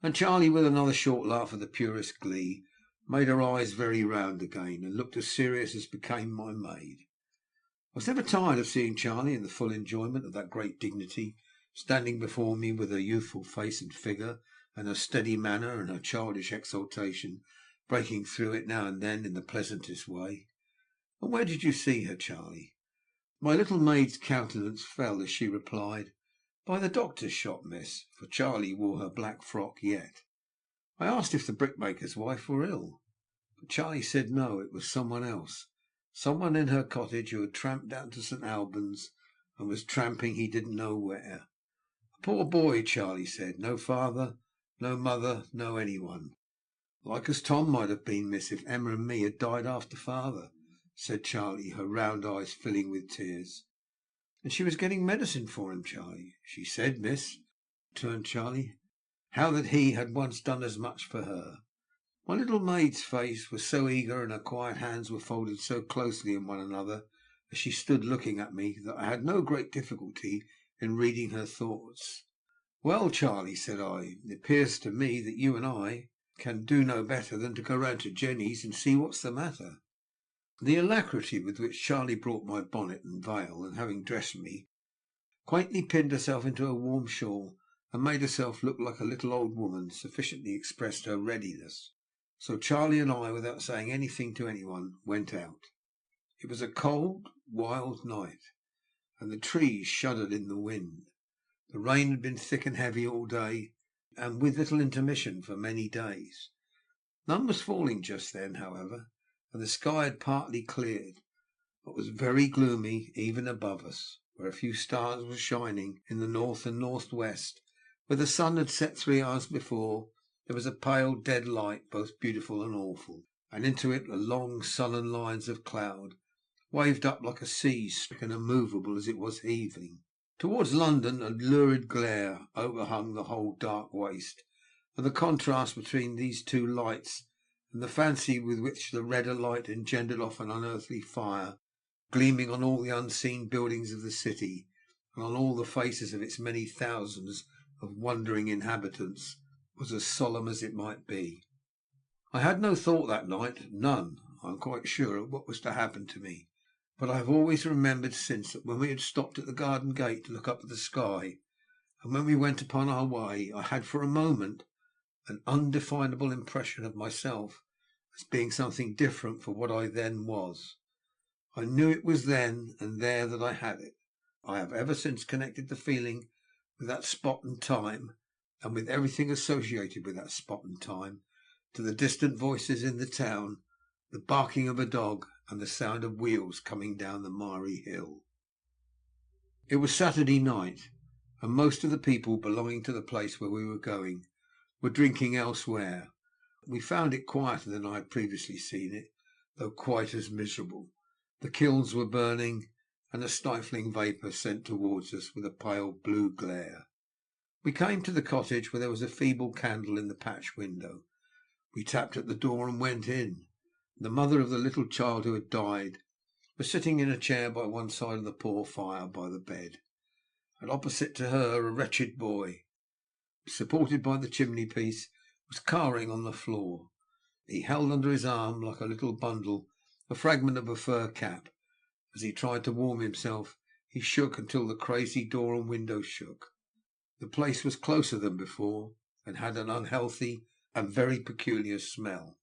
And Charlie, with another short laugh of the purest glee, made her eyes very round again, and looked as serious as became my maid. I was never tired of seeing Charlie in the full enjoyment of that great dignity, standing before me with her youthful face and figure, and her steady manner, and her childish exultation breaking through it now and then in the pleasantest way. And where did you see her, Charlie?" My little maid's countenance fell as she replied, "By the doctor's shop, miss," for Charlie wore her black frock yet. I asked if the brickmaker's wife were ill, but Charlie said no, it was someone else, someone in her cottage who had tramped down to St. Albans and was tramping he didn't know where. A poor boy, Charlie said, no father, no mother, no anyone. "Like as Tom might have been, miss, if Emma and me had died after father," said Charlie, her round eyes filling with tears. "And she was getting medicine for him, Charlie, she said, miss," returned Charlie. "How that he had once done as much for her." My little maid's face was so eager, and her quiet hands were folded so closely in one another as she stood looking at me, that I had no great difficulty in reading her thoughts. "Well, Charlie," said I, "it appears to me that you and I can do no better than to go round to Jenny's and see what's the matter." The alacrity with which Charlie brought my bonnet and veil, and having dressed me, quaintly pinned herself into a warm shawl, and made herself look like a little old woman, sufficiently expressed her readiness. So Charlie and I, without saying anything to anyone, went out. It was a cold, wild night, and the trees shuddered in the wind. The rain had been thick and heavy all day, and with little intermission for many days. None was falling just then, however, and the sky had partly cleared, but was very gloomy even above us, where a few stars were shining in the north and northwest. Where the sun had set 3 hours before, there was a pale dead light, both beautiful and awful, and into it the long sullen lines of cloud waved up like a sea stricken and immovable as it was heaving. Towards London a lurid glare overhung the whole dark waste, and the contrast between these two lights, and the fancy with which the redder light engendered off an unearthly fire, gleaming on all the unseen buildings of the city, and on all the faces of its many thousands of wondering inhabitants, was as solemn as it might be. I had no thought that night, none, I am quite sure, of what was to happen to me, but I have always remembered since that when we had stopped at the garden gate to look up at the sky, and when we went upon our way, I had for a moment an undefinable impression of myself as being something different from what I then was. I knew it was then and there that I had it. I have ever since connected the feeling with that spot and time, and with everything associated with that spot and time, to the distant voices in the town, the barking of a dog, and the sound of wheels coming down the miry hill. It was Saturday night, and most of the people belonging to the place where we were going were drinking elsewhere. We found it quieter than I had previously seen it, though quite as miserable. The kilns were burning, and a stifling vapour sent towards us with a pale blue glare. We came to the cottage, where there was a feeble candle in the patch window. We tapped at the door and went in. The mother of the little child who had died was sitting in a chair by one side of the poor fire by the bed, and opposite to her a wretched boy, supported by the chimney-piece, was cowering on the floor. He held under his arm, like a little bundle, a fragment of a fur cap. As he tried to warm himself, he shook until the crazy door and window shook. The place was closer than before, and had an unhealthy and very peculiar smell.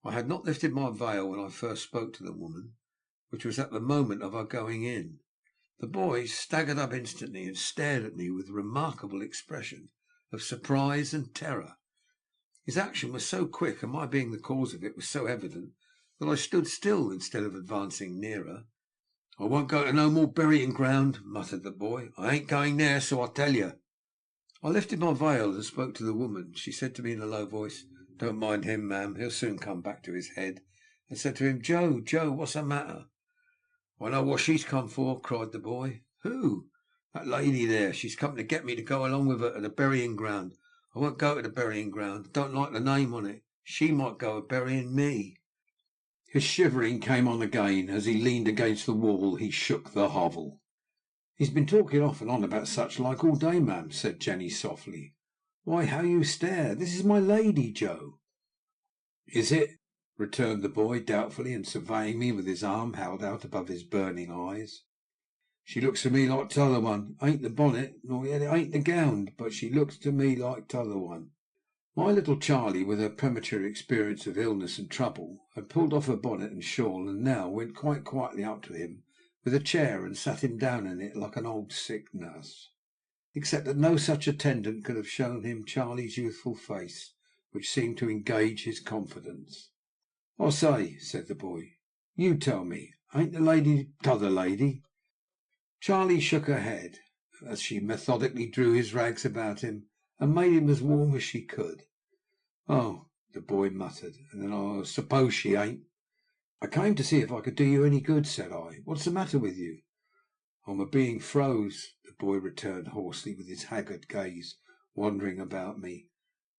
I had not lifted my veil when I first spoke to the woman, which was at the moment of our going in. The boy staggered up instantly and stared at me with a remarkable expression of surprise and terror. His action was so quick, and my being the cause of it was so evident, that I stood still instead of advancing nearer. "I won't go to no more burying ground," muttered the boy. "I ain't going there, so I tell you." I lifted my veil and spoke to the woman. She said to me in a low voice, "Don't mind him, ma'am, he'll soon come back to his head," and said to him, "Joe, Joe, what's the matter?" "I know what she's come for," cried the boy. "Who?" "That lady there. She's come to get me to go along with her to the burying ground. I won't go to the burying ground. I don't like the name on it. She might go a burying me." His shivering came on again. As he leaned against the wall he shook the hovel. "He's been talking off and on about such like all day, ma'am," said Jenny softly. "Why, how you stare! This is my lady, Joe." "Is it?" returned the boy doubtfully, and surveying me with his arm held out above his burning eyes. "She looks to me like t'other one. Ain't the bonnet, nor yet it ain't the gown, but she looks to me like t'other one." My little Charlie, with her premature experience of illness and trouble, had pulled off her bonnet and shawl, and now went quite quietly up to him with a chair and sat him down in it like an old sick nurse, except that no such attendant could have shown him Charlie's youthful face, which seemed to engage his confidence. "I say," said the boy, "you tell me, ain't the lady t'other lady?" Charlie shook her head as she methodically drew his rags about him and made him as warm as she could. "Oh," the boy muttered, and then, "I suppose she ain't." "I came to see if I could do you any good," said I. "What's the matter with you?" "I'm a being froze," the boy returned hoarsely, with his haggard gaze wandering about me,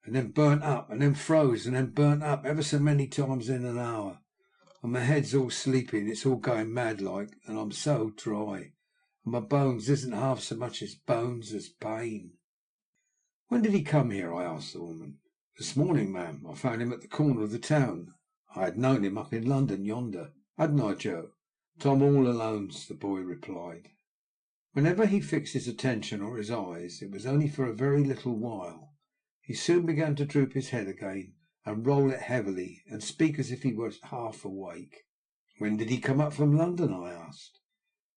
"and then burnt up, and then froze, and then burnt up, ever so many times in an hour. And my head's all sleepy, and it's all going mad like, and I'm so dry, and my bones isn't half so much as bones as pain." "When did he come here?" I asked the woman. "This morning, ma'am. I found him at the corner of the town. I had known him up in London yonder, hadn't I, Joe?" "Tom all alone's," the boy replied. Whenever he fixed his attention or his eyes, it was only for a very little while. He soon began to droop his head again, and roll it heavily, and speak as if he were half awake. "When did he come up from London?" I asked.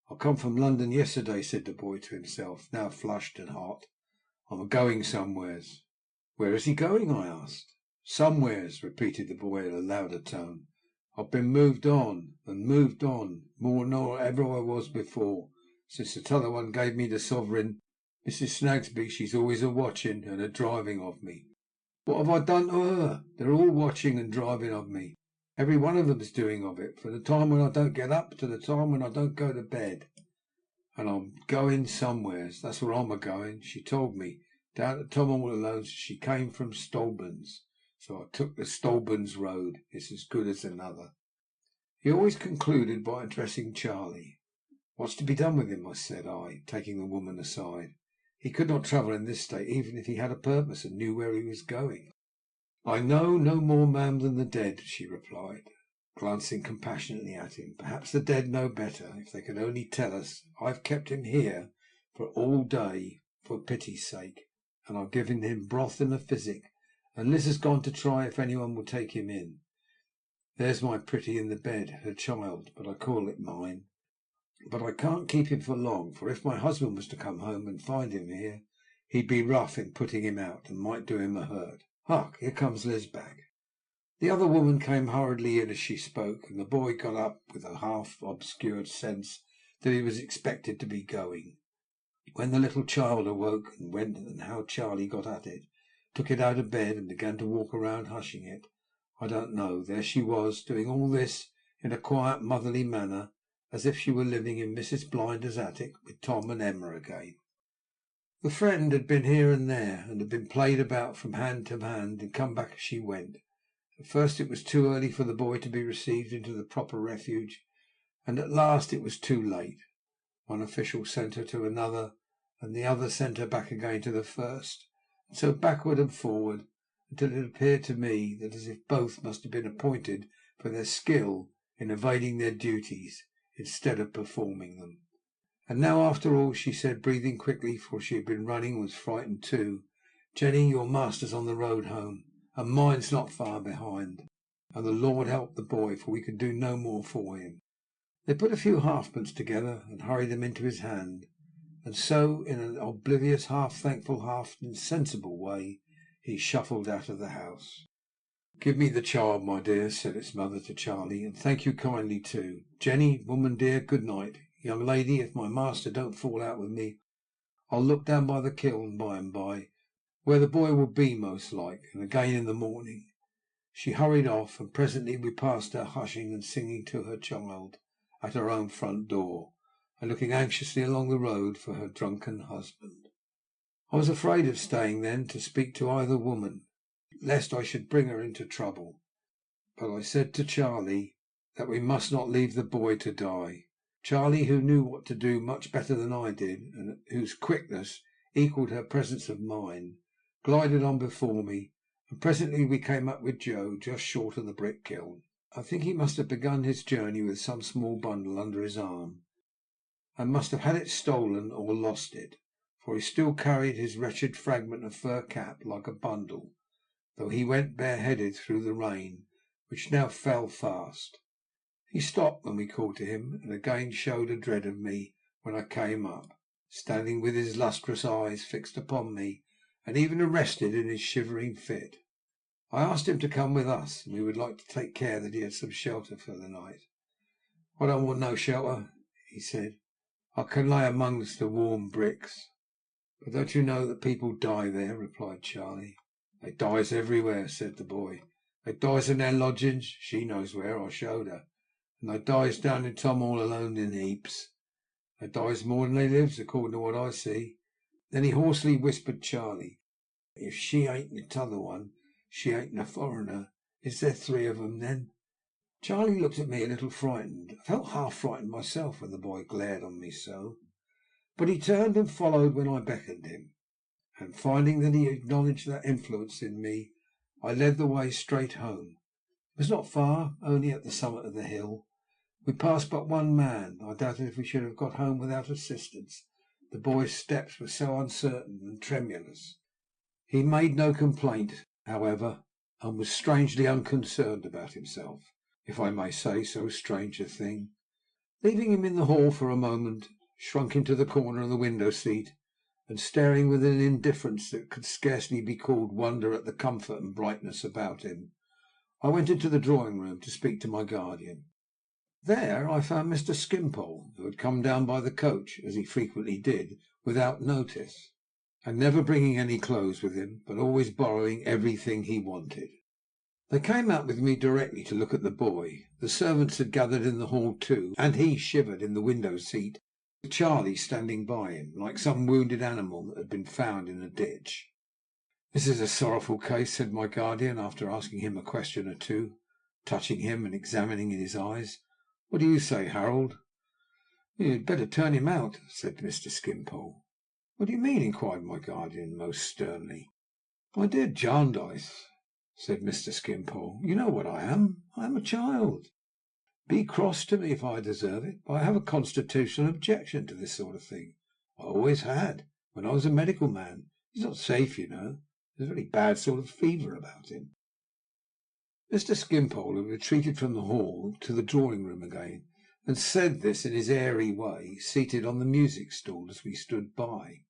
"I come from London yesterday," said the boy to himself, now flushed and hot. "I'm a going somewheres." "Where is he going?" I asked. "Somewheres," repeated the boy in a louder tone. "I've been moved on, and moved on, more nor ever I was before, since the t'other one gave me the sovereign. Mrs. Snagsby, she's always a watching and a driving of me. What have I done to her? They're all watching and driving of me. Every one of them's doing of it, from the time when I don't get up to the time when I don't go to bed. And I'm going somewheres. That's where I'm a going. She told me down at Tom all Alone's she came from Stolburn's, so I took the Stolburn's road. It's as good as another." He always concluded by addressing Charlie. "What's to be done with him?" said I, taking the woman aside. "He could not travel in this state, even if he had a purpose and knew where he was going." "I know no more, ma'am, than the dead," she replied, glancing compassionately at him. "Perhaps the dead know better. If they could only tell us! I've kept him here for all day for pity's sake, and I've given him broth and a physic, and Liz has gone to try if anyone will take him in. There's my pretty in the bed, her child, but I call it mine. But I can't keep him for long, for if my husband was to come home and find him here, he'd be rough in putting him out, and might do him a hurt. Hark, here comes Liz back." The other woman came hurriedly in as she spoke, and the boy got up with a half obscured sense that he was expected to be going. When the little child awoke, and went and how Charlie got at it, took it out of bed, and began to walk around hushing it, I don't know. There she was, doing all this in a quiet motherly manner, as if she were living in Mrs. Blinder's attic with Tom and Emma again. The friend had been here and there, and had been played about from hand to hand, and come back as she went. At first it was too early for the boy to be received into the proper refuge, and at last it was too late. One official sent her to another, and the other sent her back again to the first, and so backward and forward, until it appeared to me that as if both must have been appointed for their skill in evading their duties instead of performing them. "And now, after all," she said, breathing quickly, for she had been running and was frightened too, "Jenny, your master's on the road home, and mine's not far behind. And the Lord help the boy, for we can do no more for him." They put a few halfpence together and hurried them into his hand, and so, in an oblivious, half thankful, half insensible way, he shuffled out of the house. "Give me the child, my dear," said its mother to Charlie, "and thank you kindly too. Jenny, woman dear, good night. Young lady, if my master don't fall out with me, I'll look down by the kiln by and by, where the boy will be most like, and again in the morning." She hurried off, and presently we passed her hushing and singing to her child at her own front door, and looking anxiously along the road for her drunken husband. I was afraid of staying then to speak to either woman, lest I should bring her into trouble, but I said to Charlie that we must not leave the boy to die. Charlie, who knew what to do much better than I did, and whose quickness equalled her presence of mind, glided on before me, and presently we came up with Joe just short of the brick kiln. I think he must have begun his journey with some small bundle under his arm, and must have had it stolen or lost it, for he still carried his wretched fragment of fur cap like a bundle, though he went bareheaded through the rain, which now fell fast. He stopped when we called to him, and again showed a dread of me when I came up, standing with his lustrous eyes fixed upon me, and even arrested in his shivering fit. I asked him to come with us, and we would like to take care that he had some shelter for the night. "I don't want no shelter," he said. "I can lay amongst the warm bricks." "But don't you know that people die there?" replied Charlie. "They dies everywhere," said the boy. "They dies in their lodgings, she knows where, I showed her, and they dies down in Tom all alone in heaps. They dies more than they lives, according to what I see." Then he hoarsely whispered Charlie, "If she ain't the t'other one, she ain't a foreigner. Is there three of 'em then?" Charlie looked at me a little frightened. I felt half frightened myself when the boy glared on me so. But he turned and followed when I beckoned him, and finding that he acknowledged that influence in me, I led the way straight home. It was not far, only at the summit of the hill. We passed but one man. I doubted if we should have got home without assistance. The boy's steps were so uncertain and tremulous. He made no complaint, however, and was strangely unconcerned about himself, if I may say so strange a thing. Leaving him in the hall for a moment, shrunk into the corner of the window seat, and staring with an indifference that could scarcely be called wonder at the comfort and brightness about him, I went into the drawing room to speak to my guardian. There I found Mr. Skimpole, who had come down by the coach, as he frequently did, without notice, and never bringing any clothes with him, but always borrowing everything he wanted. They came out with me directly to look at the boy. The servants had gathered in the hall too, and he shivered in the window seat, with Charlie standing by him, like some wounded animal that had been found in a ditch. "This is a sorrowful case," said my guardian, after asking him a question or two, touching him and examining in his eyes. "What do you say, Harold?" "You had better turn him out," said Mr. Skimpole. "What do you mean?" inquired my guardian most sternly. "My dear Jarndyce," said Mr. Skimpole, "you know what I am. I am a child. Be cross to me if I deserve it, but I have a constitutional objection to this sort of thing. I always had, when I was a medical man. He's not safe, you know. There's a very bad sort of fever about him." Mr. Skimpole had retreated from the hall to the drawing room again, and said this in his airy way, seated on the music stool as we stood by.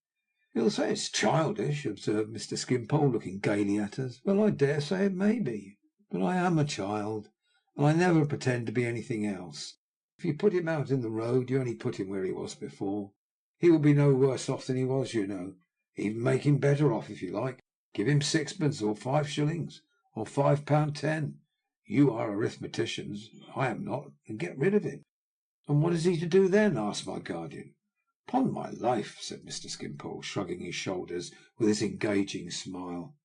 "You'll say it's childish," observed Mr. Skimpole, looking gaily at us. "Well, I dare say it may be, but I am a child, and I never pretend to be anything else. If you put him out in the road, you only put him where he was before. He will be no worse off than he was, you know. Even make him better off, if you like. Give him sixpence, or 5 shillings, or £5.10. You are arithmeticians, I am not, and get rid of him." "And what is he to do then?" asked my guardian. "Upon my life," said Mr. Skimpole, shrugging his shoulders with his engaging smile,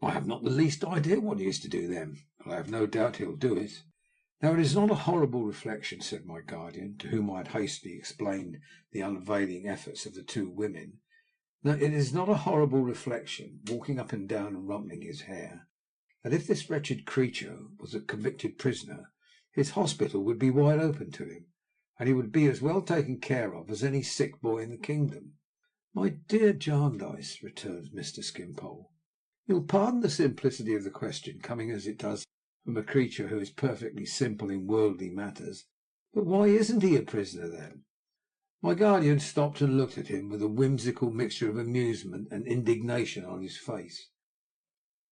"I have not the least idea what he is to do then, but I have no doubt he'll do it." Now it is not a horrible reflection, said my guardian, to whom I had hastily explained the unavailing efforts of the two women. Now it is not a horrible reflection, walking up and down and rumpling his hair, that if this wretched creature was a convicted prisoner, his hospital would be wide open to him, and he would be as well taken care of as any sick boy in the kingdom. "My dear Jarndyce," returned Mr. Skimpole, "you'll pardon the simplicity of the question, coming as it does from a creature who is perfectly simple in worldly matters, but why isn't he a prisoner then?" My guardian stopped and looked at him with a whimsical mixture of amusement and indignation on his face.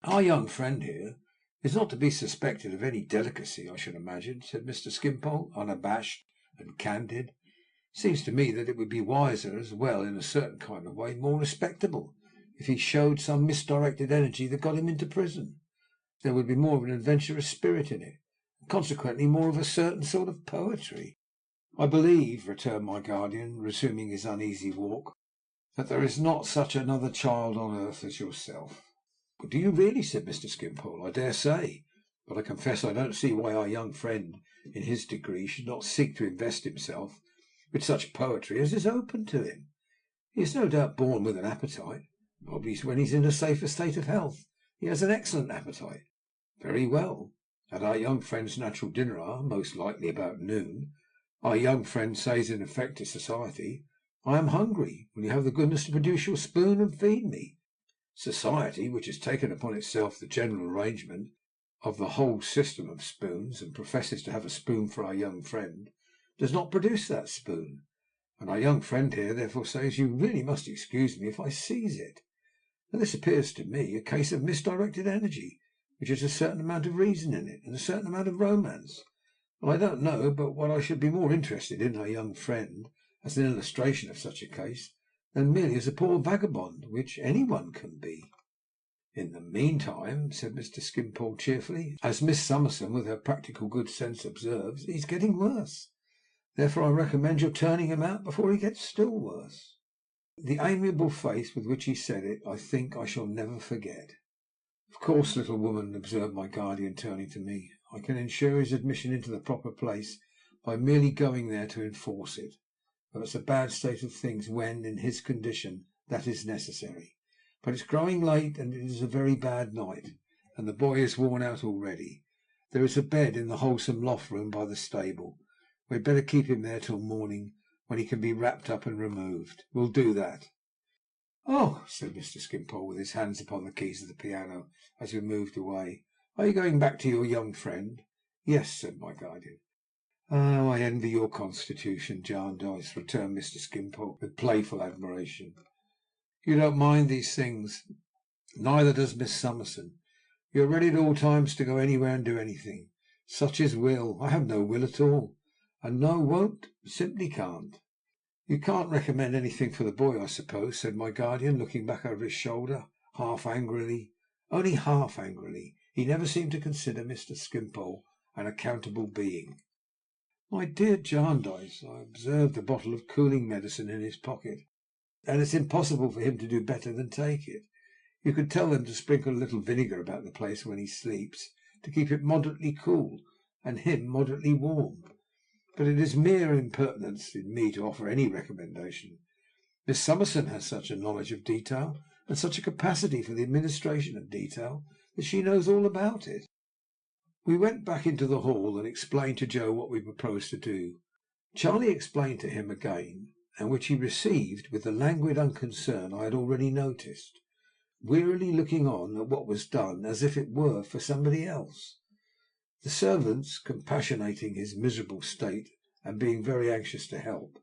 "Our young friend here is not to be suspected of any delicacy, I should imagine," said Mr. Skimpole, unabashed and candid. "Seems to me that it would be wiser, as well, in a certain kind of way, more respectable, if he showed some misdirected energy that got him into prison. There would be more of an adventurous spirit in it, and consequently more of a certain sort of poetry." "I believe," returned my guardian, resuming his uneasy walk, "that there is not such another child on earth as yourself." "But do you really?" said Mr. Skimpole. "I dare say, but I confess I don't see why our young friend in his degree should not seek to invest himself with such poetry as is open to him. He is no doubt born with an appetite. Probably when he is in a safer state of health he has an excellent appetite. Very well. At our young friend's natural dinner hour, most likely about noon, our young friend says in effect to society, 'I am hungry. Will you have the goodness to produce your spoon and feed me?' Society, which has taken upon itself the general arrangement of the whole system of spoons, and professes to have a spoon for our young friend, does not produce that spoon, and our young friend here therefore says, you really must excuse me if I seize it. Now this appears to me a case of misdirected energy, which has a certain amount of reason in it, and a certain amount of romance. And I don't know but what I should be more interested in our young friend as an illustration of such a case than merely as a poor vagabond, which any one can be." "In the meantime," said Mr. Skimpole cheerfully, "as Miss Summerson with her practical good sense observes, he's getting worse. Therefore I recommend your turning him out before he gets still worse." The amiable face with which he said it I think I shall never forget. "Of course, little woman," observed my guardian, turning to me, "I can ensure his admission into the proper place by merely going there to enforce it, though it's a bad state of things when, in his condition, that is necessary. But it's growing late, and it is a very bad night, and the boy is worn out already. There is a bed in the wholesome loft room by the stable. We had better keep him there till morning, when he can be wrapped up and removed. We'll do that." "Oh," said Mr. Skimpole, with his hands upon the keys of the piano, as we moved away, "are you going back to your young friend?" "Yes," said my guardian. "Oh, I envy your constitution, Jarndyce," returned Mr. Skimpole, with playful admiration. "You don't mind these things. Neither does Miss Summerson. You are ready at all times to go anywhere and do anything. Such is will. I have no will at all, and no won't, simply can't." "You can't recommend anything for the boy, I suppose?" said my guardian, looking back over his shoulder, half angrily. Only half angrily. He never seemed to consider Mr. Skimpole an accountable being. "My dear Jarndyce, I observed a bottle of cooling medicine in his pocket, and it's impossible for him to do better than take it. You could tell them to sprinkle a little vinegar about the place when he sleeps, to keep it moderately cool, and him moderately warm. But it is mere impertinence in me to offer any recommendation. Miss Summerson has such a knowledge of detail, and such a capacity for the administration of detail, that she knows all about it." We went back into the hall and explained to Joe what we proposed to do. Charlie explained to him again, and which he received with the languid unconcern I had already noticed, wearily looking on at what was done as if it were for somebody else. The servants compassionating his miserable state, and being very anxious to help,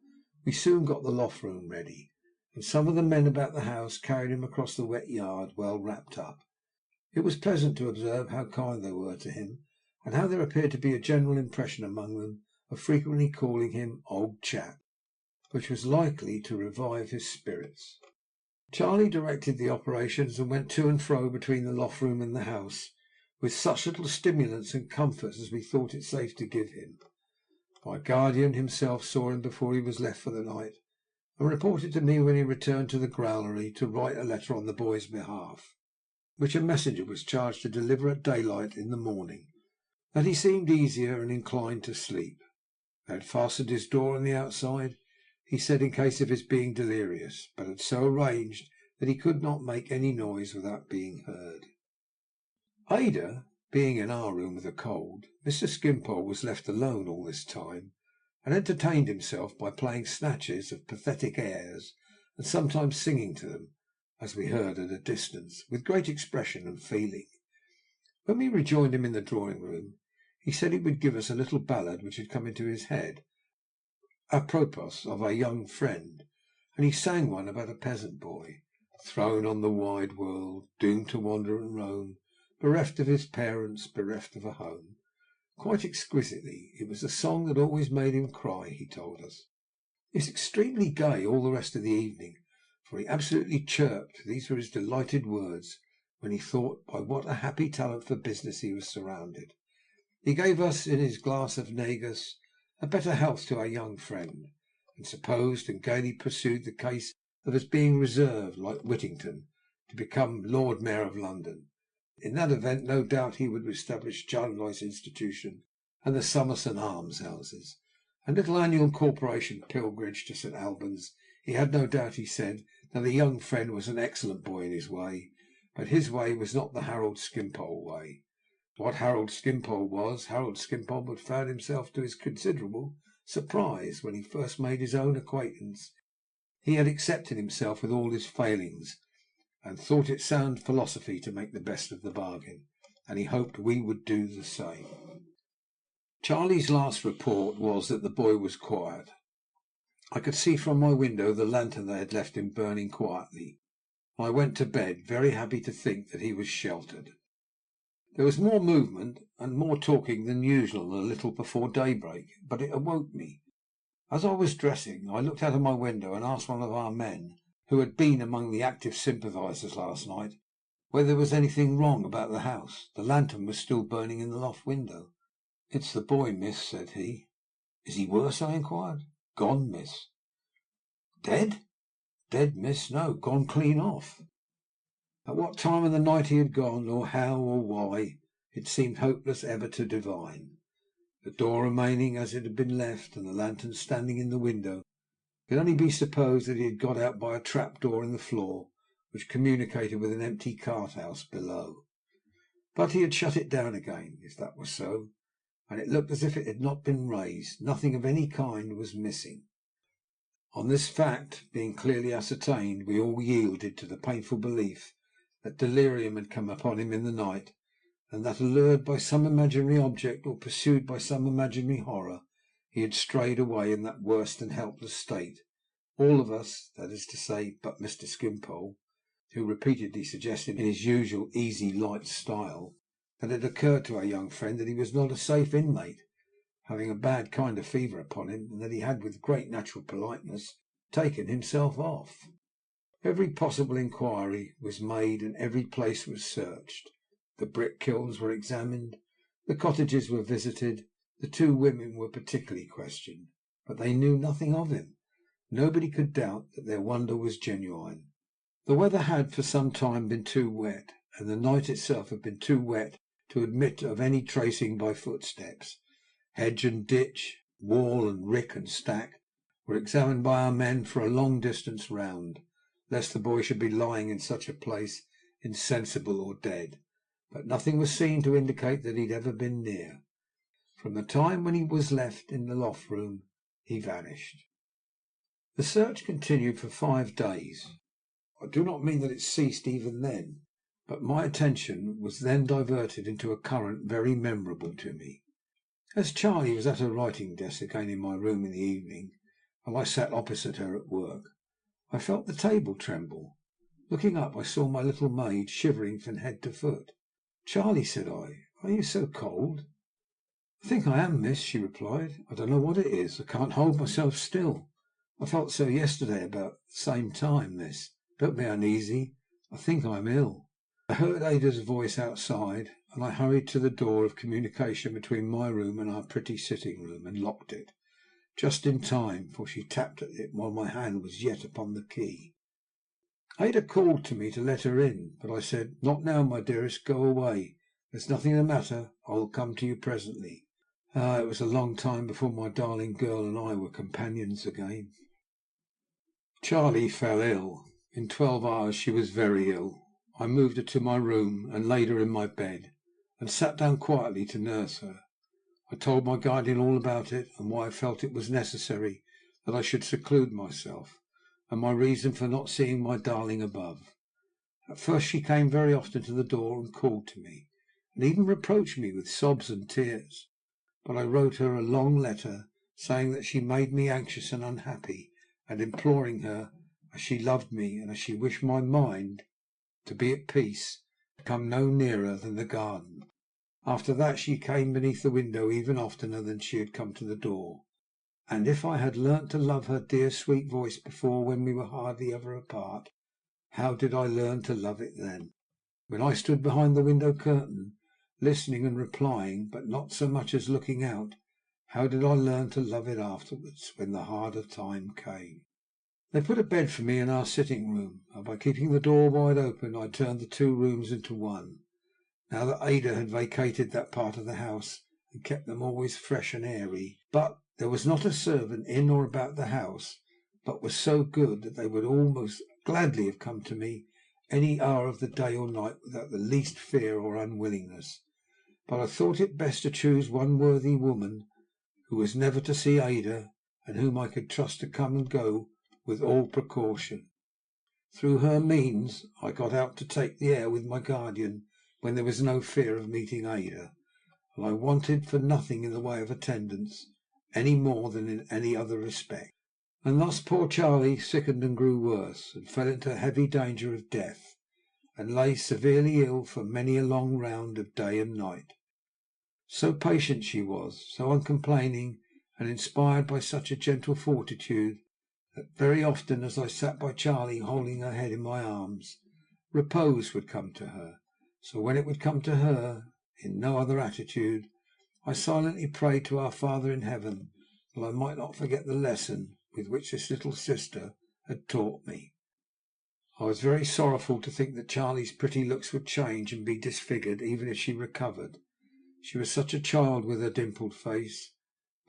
we soon got the loft room ready, and some of the men about the house carried him across the wet yard well wrapped up. It was pleasant to observe how kind they were to him, and how there appeared to be a general impression among them of frequently calling him "old chap," which was likely to revive his spirits. Charlie directed the operations, and went to and fro between the loft room and the house, with such little stimulants and comforts as we thought it safe to give him. My guardian himself saw him before he was left for the night, and reported to me when he returned to the growlery to write a letter on the boy's behalf, which a messenger was charged to deliver at daylight in the morning, that he seemed easier and inclined to sleep. They had fastened his door on the outside, he said, in case of his being delirious, but had so arranged that he could not make any noise without being heard. Ada being in our room with a cold, Mr. Skimpole was left alone all this time, and entertained himself by playing snatches of pathetic airs, and sometimes singing to them, as we heard at a distance, with great expression and feeling. When we rejoined him in the drawing room, he said he would give us a little ballad which had come into his head, apropos of our young friend, and he sang one about a peasant boy, thrown on the wide world, doomed to wander and roam, bereft of his parents, bereft of a home. Quite exquisitely. It was the song that always made him cry, he told us. He was extremely gay all the rest of the evening, for he absolutely chirped, these were his delighted words, when he thought by what a happy talent for business he was surrounded. He gave us in his glass of negus a better health to our young friend, and supposed and gaily pursued the case of his being reserved, like Whittington, to become Lord Mayor of London. In that event, no doubt he would establish Jarndyce Institution and the Summerson almshouses, and little annual corporation pilgrimage to St. Albans. He had no doubt, he said, that the young friend was an excellent boy in his way, but his way was not the Harold Skimpole way. What Harold Skimpole was, Harold Skimpole had found himself, to his considerable surprise, when he first made his own acquaintance. He had accepted himself with all his failings, and thought it sound philosophy to make the best of the bargain, and he hoped we would do the same. Charlie's last report was that the boy was quiet. I could see from my window the lantern they had left him burning quietly. I went to bed, very happy to think that he was sheltered. There was more movement and more talking than usual a little before daybreak, but it awoke me. As I was dressing, I looked out of my window and asked one of our men, who had been among the active sympathisers last night, whether there was anything wrong about the house. The lantern was still burning in the loft window. "It's the boy, miss," said he. "Is he worse?" I inquired. "Gone, miss." "Dead?" "Dead, miss? No, gone clean off." At what time of the night he had gone, or how, or why, it seemed hopeless ever to divine. The door remaining as it had been left, and the lantern standing in the window, it could only be supposed that he had got out by a trap door in the floor, which communicated with an empty cart house below. But he had shut it down again, if that was so, and it looked as if it had not been raised. Nothing of any kind was missing. On this fact being clearly ascertained, we all yielded to the painful belief that delirium had come upon him in the night, and that, allured by some imaginary object, or pursued by some imaginary horror, he had strayed away in that worse than helpless state. All of us, that is to say, but Mr. Skimpole, who repeatedly suggested in his usual easy, light style that it occurred to our young friend that he was not a safe inmate, having a bad kind of fever upon him, and that he had, with great natural politeness, taken himself off. Every possible inquiry was made, and every place was searched. The brick kilns were examined, the cottages were visited, the two women were particularly questioned, but they knew nothing of him. Nobody could doubt that their wonder was genuine. The weather had for some time been too wet, and the night itself had been too wet to admit of any tracing by footsteps. Hedge and ditch, wall and rick and stack, were examined by our men for a long distance round, lest the boy should be lying in such a place insensible or dead, but nothing was seen to indicate that he had ever been near. From the time when he was left in the loft room, he vanished. The search continued for 5 days. I do not mean that it ceased even then, but my attention was then diverted into a current very memorable to me. As Charlie was at her writing desk again in my room in the evening, and I sat opposite her at work, I felt the table tremble. Looking up, I saw my little maid shivering from head to foot. "Charlie," said I, "are you so cold?" "I think I am, miss," she replied. "I don't know what it is. I can't hold myself still. I felt so yesterday about the same time, miss. Don't be uneasy. I think I am ill." I heard Ada's voice outside, and I hurried to the door of communication between my room and our pretty sitting room, and locked it, just in time, for she tapped at it while my hand was yet upon the key. Ada called to me to let her in, but I said, "Not now, my dearest. Go away. There's nothing the matter. I will come to you presently." It was a long time before my darling girl and I were companions again. Charlie fell ill. In 12 hours she was very ill. I moved her to my room, and laid her in my bed, and sat down quietly to nurse her. I told my guardian all about it, and why I felt it was necessary that I should seclude myself, and my reason for not seeing my darling above. At first she came very often to the door and called to me, and even reproached me with sobs and tears. But I wrote her a long letter, saying that she made me anxious and unhappy, and imploring her, as she loved me and as she wished my mind to be at peace, to come no nearer than the garden. After that she came beneath the window even oftener than she had come to the door, and if I had learnt to love her dear sweet voice before, when we were hardly ever apart, how did I learn to love it then? When I stood behind the window curtain, listening and replying, but not so much as looking out, how did I learn to love it afterwards, when the harder time came? They put a bed for me in our sitting room, and by keeping the door wide open I turned the 2 rooms into one. Now that Ada had vacated that part of the house and kept them always fresh and airy, but there was not a servant in or about the house but was so good that they would almost gladly have come to me any hour of the day or night without the least fear or unwillingness. But I thought it best to choose one worthy woman who was never to see Ada, and whom I could trust to come and go with all precaution. Through her means I got out to take the air with my guardian when there was no fear of meeting Ada, and I wanted for nothing in the way of attendance any more than in any other respect. And thus poor Charlie sickened and grew worse, and fell into heavy danger of death, and lay severely ill for many a long round of day and night. So patient she was, so uncomplaining, and inspired by such a gentle fortitude, that very often as I sat by Charlie holding her head in my arms, repose would come to her. So when it would come to her, in no other attitude, I silently prayed to our Father in heaven that I might not forget the lesson with which this little sister had taught me. I was very sorrowful to think that Charlie's pretty looks would change and be disfigured even if she recovered. She was such a child with her dimpled face,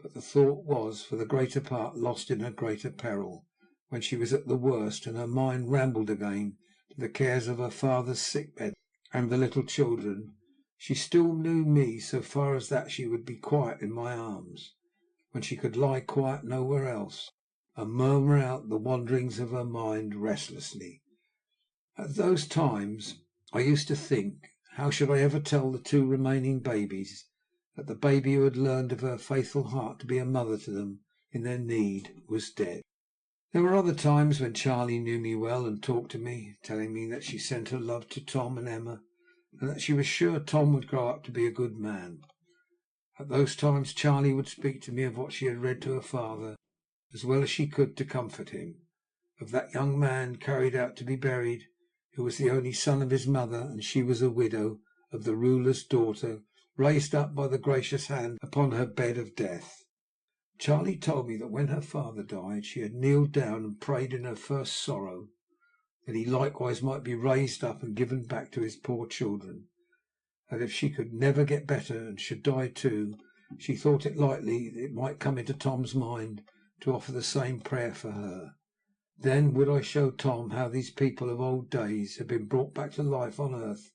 but the thought was for the greater part lost in her greater peril, when she was at the worst and her mind rambled again to the cares of her father's sick bed and the little children. She still knew me so far as that she would be quiet in my arms, when she could lie quiet nowhere else, and murmur out the wanderings of her mind restlessly. At those times I used to think, how should I ever tell the two remaining babies that the baby who had learned of her faithful heart to be a mother to them in their need was dead? There were other times when Charlie knew me well and talked to me, telling me that she sent her love to Tom and Emma, and that she was sure Tom would grow up to be a good man. At those times Charlie would speak to me of what she had read to her father, as well as she could to comfort him, of that young man carried out to be buried, who was the only son of his mother, and she was a widow, of the ruler's daughter, raised up by the gracious hand upon her bed of death. Charlie told me that when her father died she had kneeled down and prayed in her first sorrow that he likewise might be raised up and given back to his poor children, that if she could never get better and should die too, she thought it likely that it might come into Tom's mind to offer the same prayer for her. Then would I show Tom how these people of old days had been brought back to life on earth,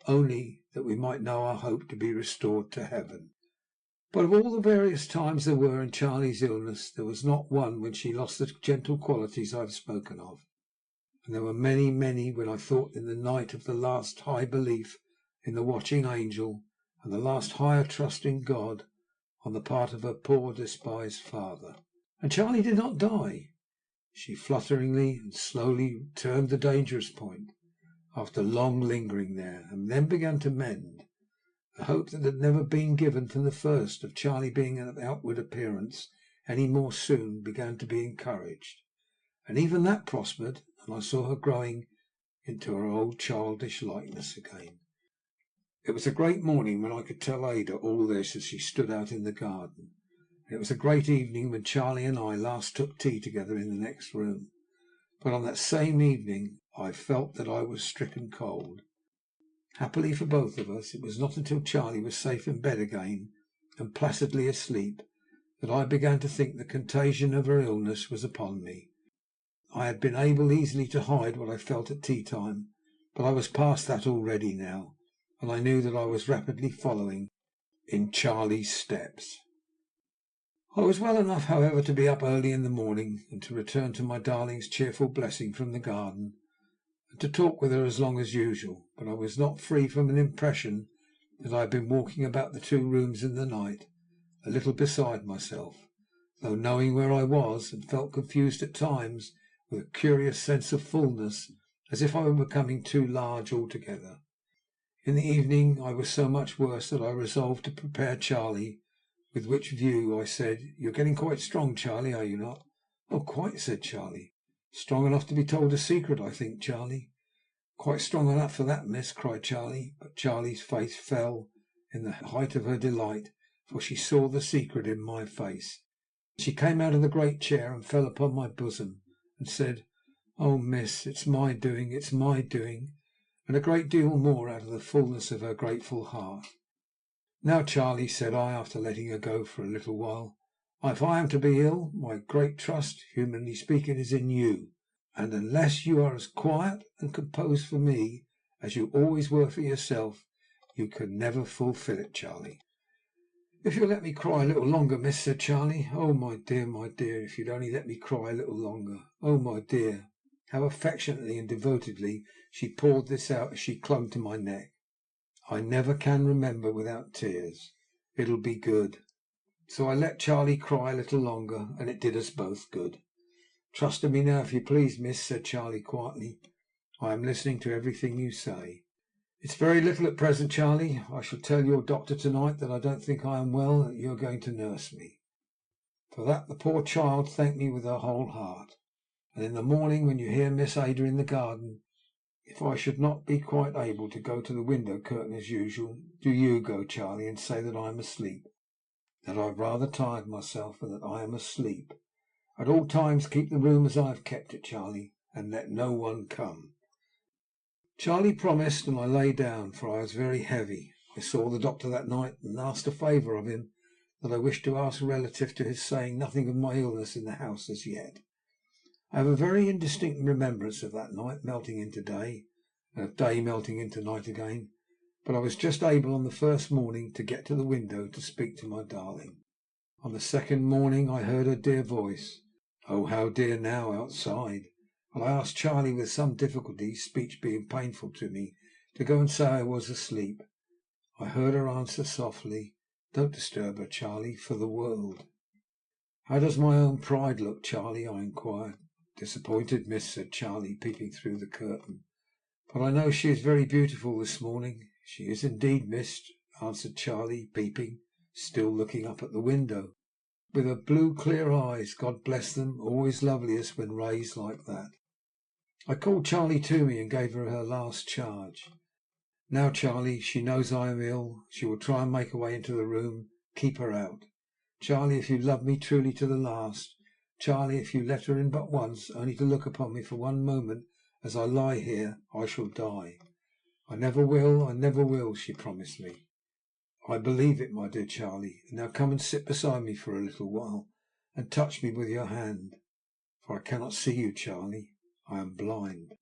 only that we might know our hope to be restored to heaven. But of all the various times there were in Charlie's illness, there was not one when she lost the gentle qualities I have spoken of, and there were many, many when I thought in the night of the last high belief in the watching angel, and the last higher trust in God on the part of her poor despised father. And Charlie did not die. She flutteringly and slowly turned the dangerous point, after long lingering there, and then began to mend. The hope that had never been given from the first of Charlie being an outward appearance any more soon began to be encouraged, and even that prospered, and I saw her growing into her old childish likeness again. It was a great morning when I could tell Ada all this as she stood out in the garden, and it was a great evening when Charlie and I last took tea together in the next room. But on that same evening I felt that I was stricken cold. Happily for both of us, it was not until Charlie was safe in bed again and placidly asleep that I began to think the contagion of her illness was upon me. I had been able easily to hide what I felt at tea time, but I was past that already now, and I knew that I was rapidly following in Charlie's steps. I was well enough, however, to be up early in the morning, and to return to my darling's cheerful blessing from the garden, and to talk with her as long as usual, but I was not free from an impression that I had been walking about the two rooms in the night, a little beside myself, though knowing where I was, and felt confused at times with a curious sense of fullness, as if I were becoming too large altogether. In the evening I was so much worse that I resolved to prepare Charlie, with which view I said, "You're getting quite strong, Charlie, are you not?" "Oh, quite," said Charlie. "Strong enough to be told a secret, I think, Charlie." "Quite strong enough for that, miss," cried Charlie. But Charlie's face fell in the height of her delight, for she saw the secret in my face. She came out of the great chair and fell upon my bosom, and said, "Oh, miss, it's my doing, it's my doing," and a great deal more out of the fullness of her grateful heart. "Now, Charlie," said I, after letting her go for a little while, "if I am to be ill, my great trust, humanly speaking, is in you, and unless you are as quiet and composed for me as you always were for yourself, you can never fulfil it, Charlie." "If you'll let me cry a little longer, miss," said Charlie. "Oh, my dear, if you'd only let me cry a little longer. Oh, my dear." How affectionately and devotedly she poured this out as she clung to my neck, I never can remember without tears. It'll be good. So I let Charlie cry a little longer, and it did us both good. "Trust to me now, if you please, miss," said Charlie quietly. "I am listening to everything you say." "It's very little at present, Charlie. I shall tell your doctor to-night that I don't think I am well, and that you are going to nurse me." For that the poor child thanked me with her whole heart. "And in the morning, when you hear Miss Ada in the garden, if I should not be quite able to go to the window curtain as usual, do you go, Charlie, and say that I am asleep, that I have rather tired myself, and that I am asleep. At all times keep the room as I have kept it, Charlie, and let no one come." Charlie promised, and I lay down, for I was very heavy. I saw the doctor that night, and asked a favour of him that I wished to ask relative to his saying nothing of my illness in the house as yet. I have a very indistinct remembrance of that night melting into day, and of day melting into night again, but I was just able on the first morning to get to the window to speak to my darling. On the second morning I heard her dear voice, oh how dear now, outside, and I asked Charlie with some difficulty, speech being painful to me, to go and say I was asleep. I heard her answer softly, "Don't disturb her, Charlie, for the world." "How does my own pride look, Charlie?" I inquired. "Disappointed, miss," said Charlie, peeping through the curtain. "But I know she is very beautiful this morning." "She is indeed, miss," answered Charlie, peeping, still looking up at the window, with her blue clear eyes, God bless them, always loveliest when raised like that. I called Charlie to me and gave her her last charge. "Now, Charlie, she knows I am ill. She will try and make her way into the room. Keep her out. Charlie, if you love me truly to the last, Charlie, if you let her in but once, only to look upon me for one moment as I lie here, I shall die." "I never will, I never will," she promised me. "I believe it, my dear Charlie. And now come and sit beside me for a little while, and touch me with your hand, for I cannot see you, Charlie. I am blind."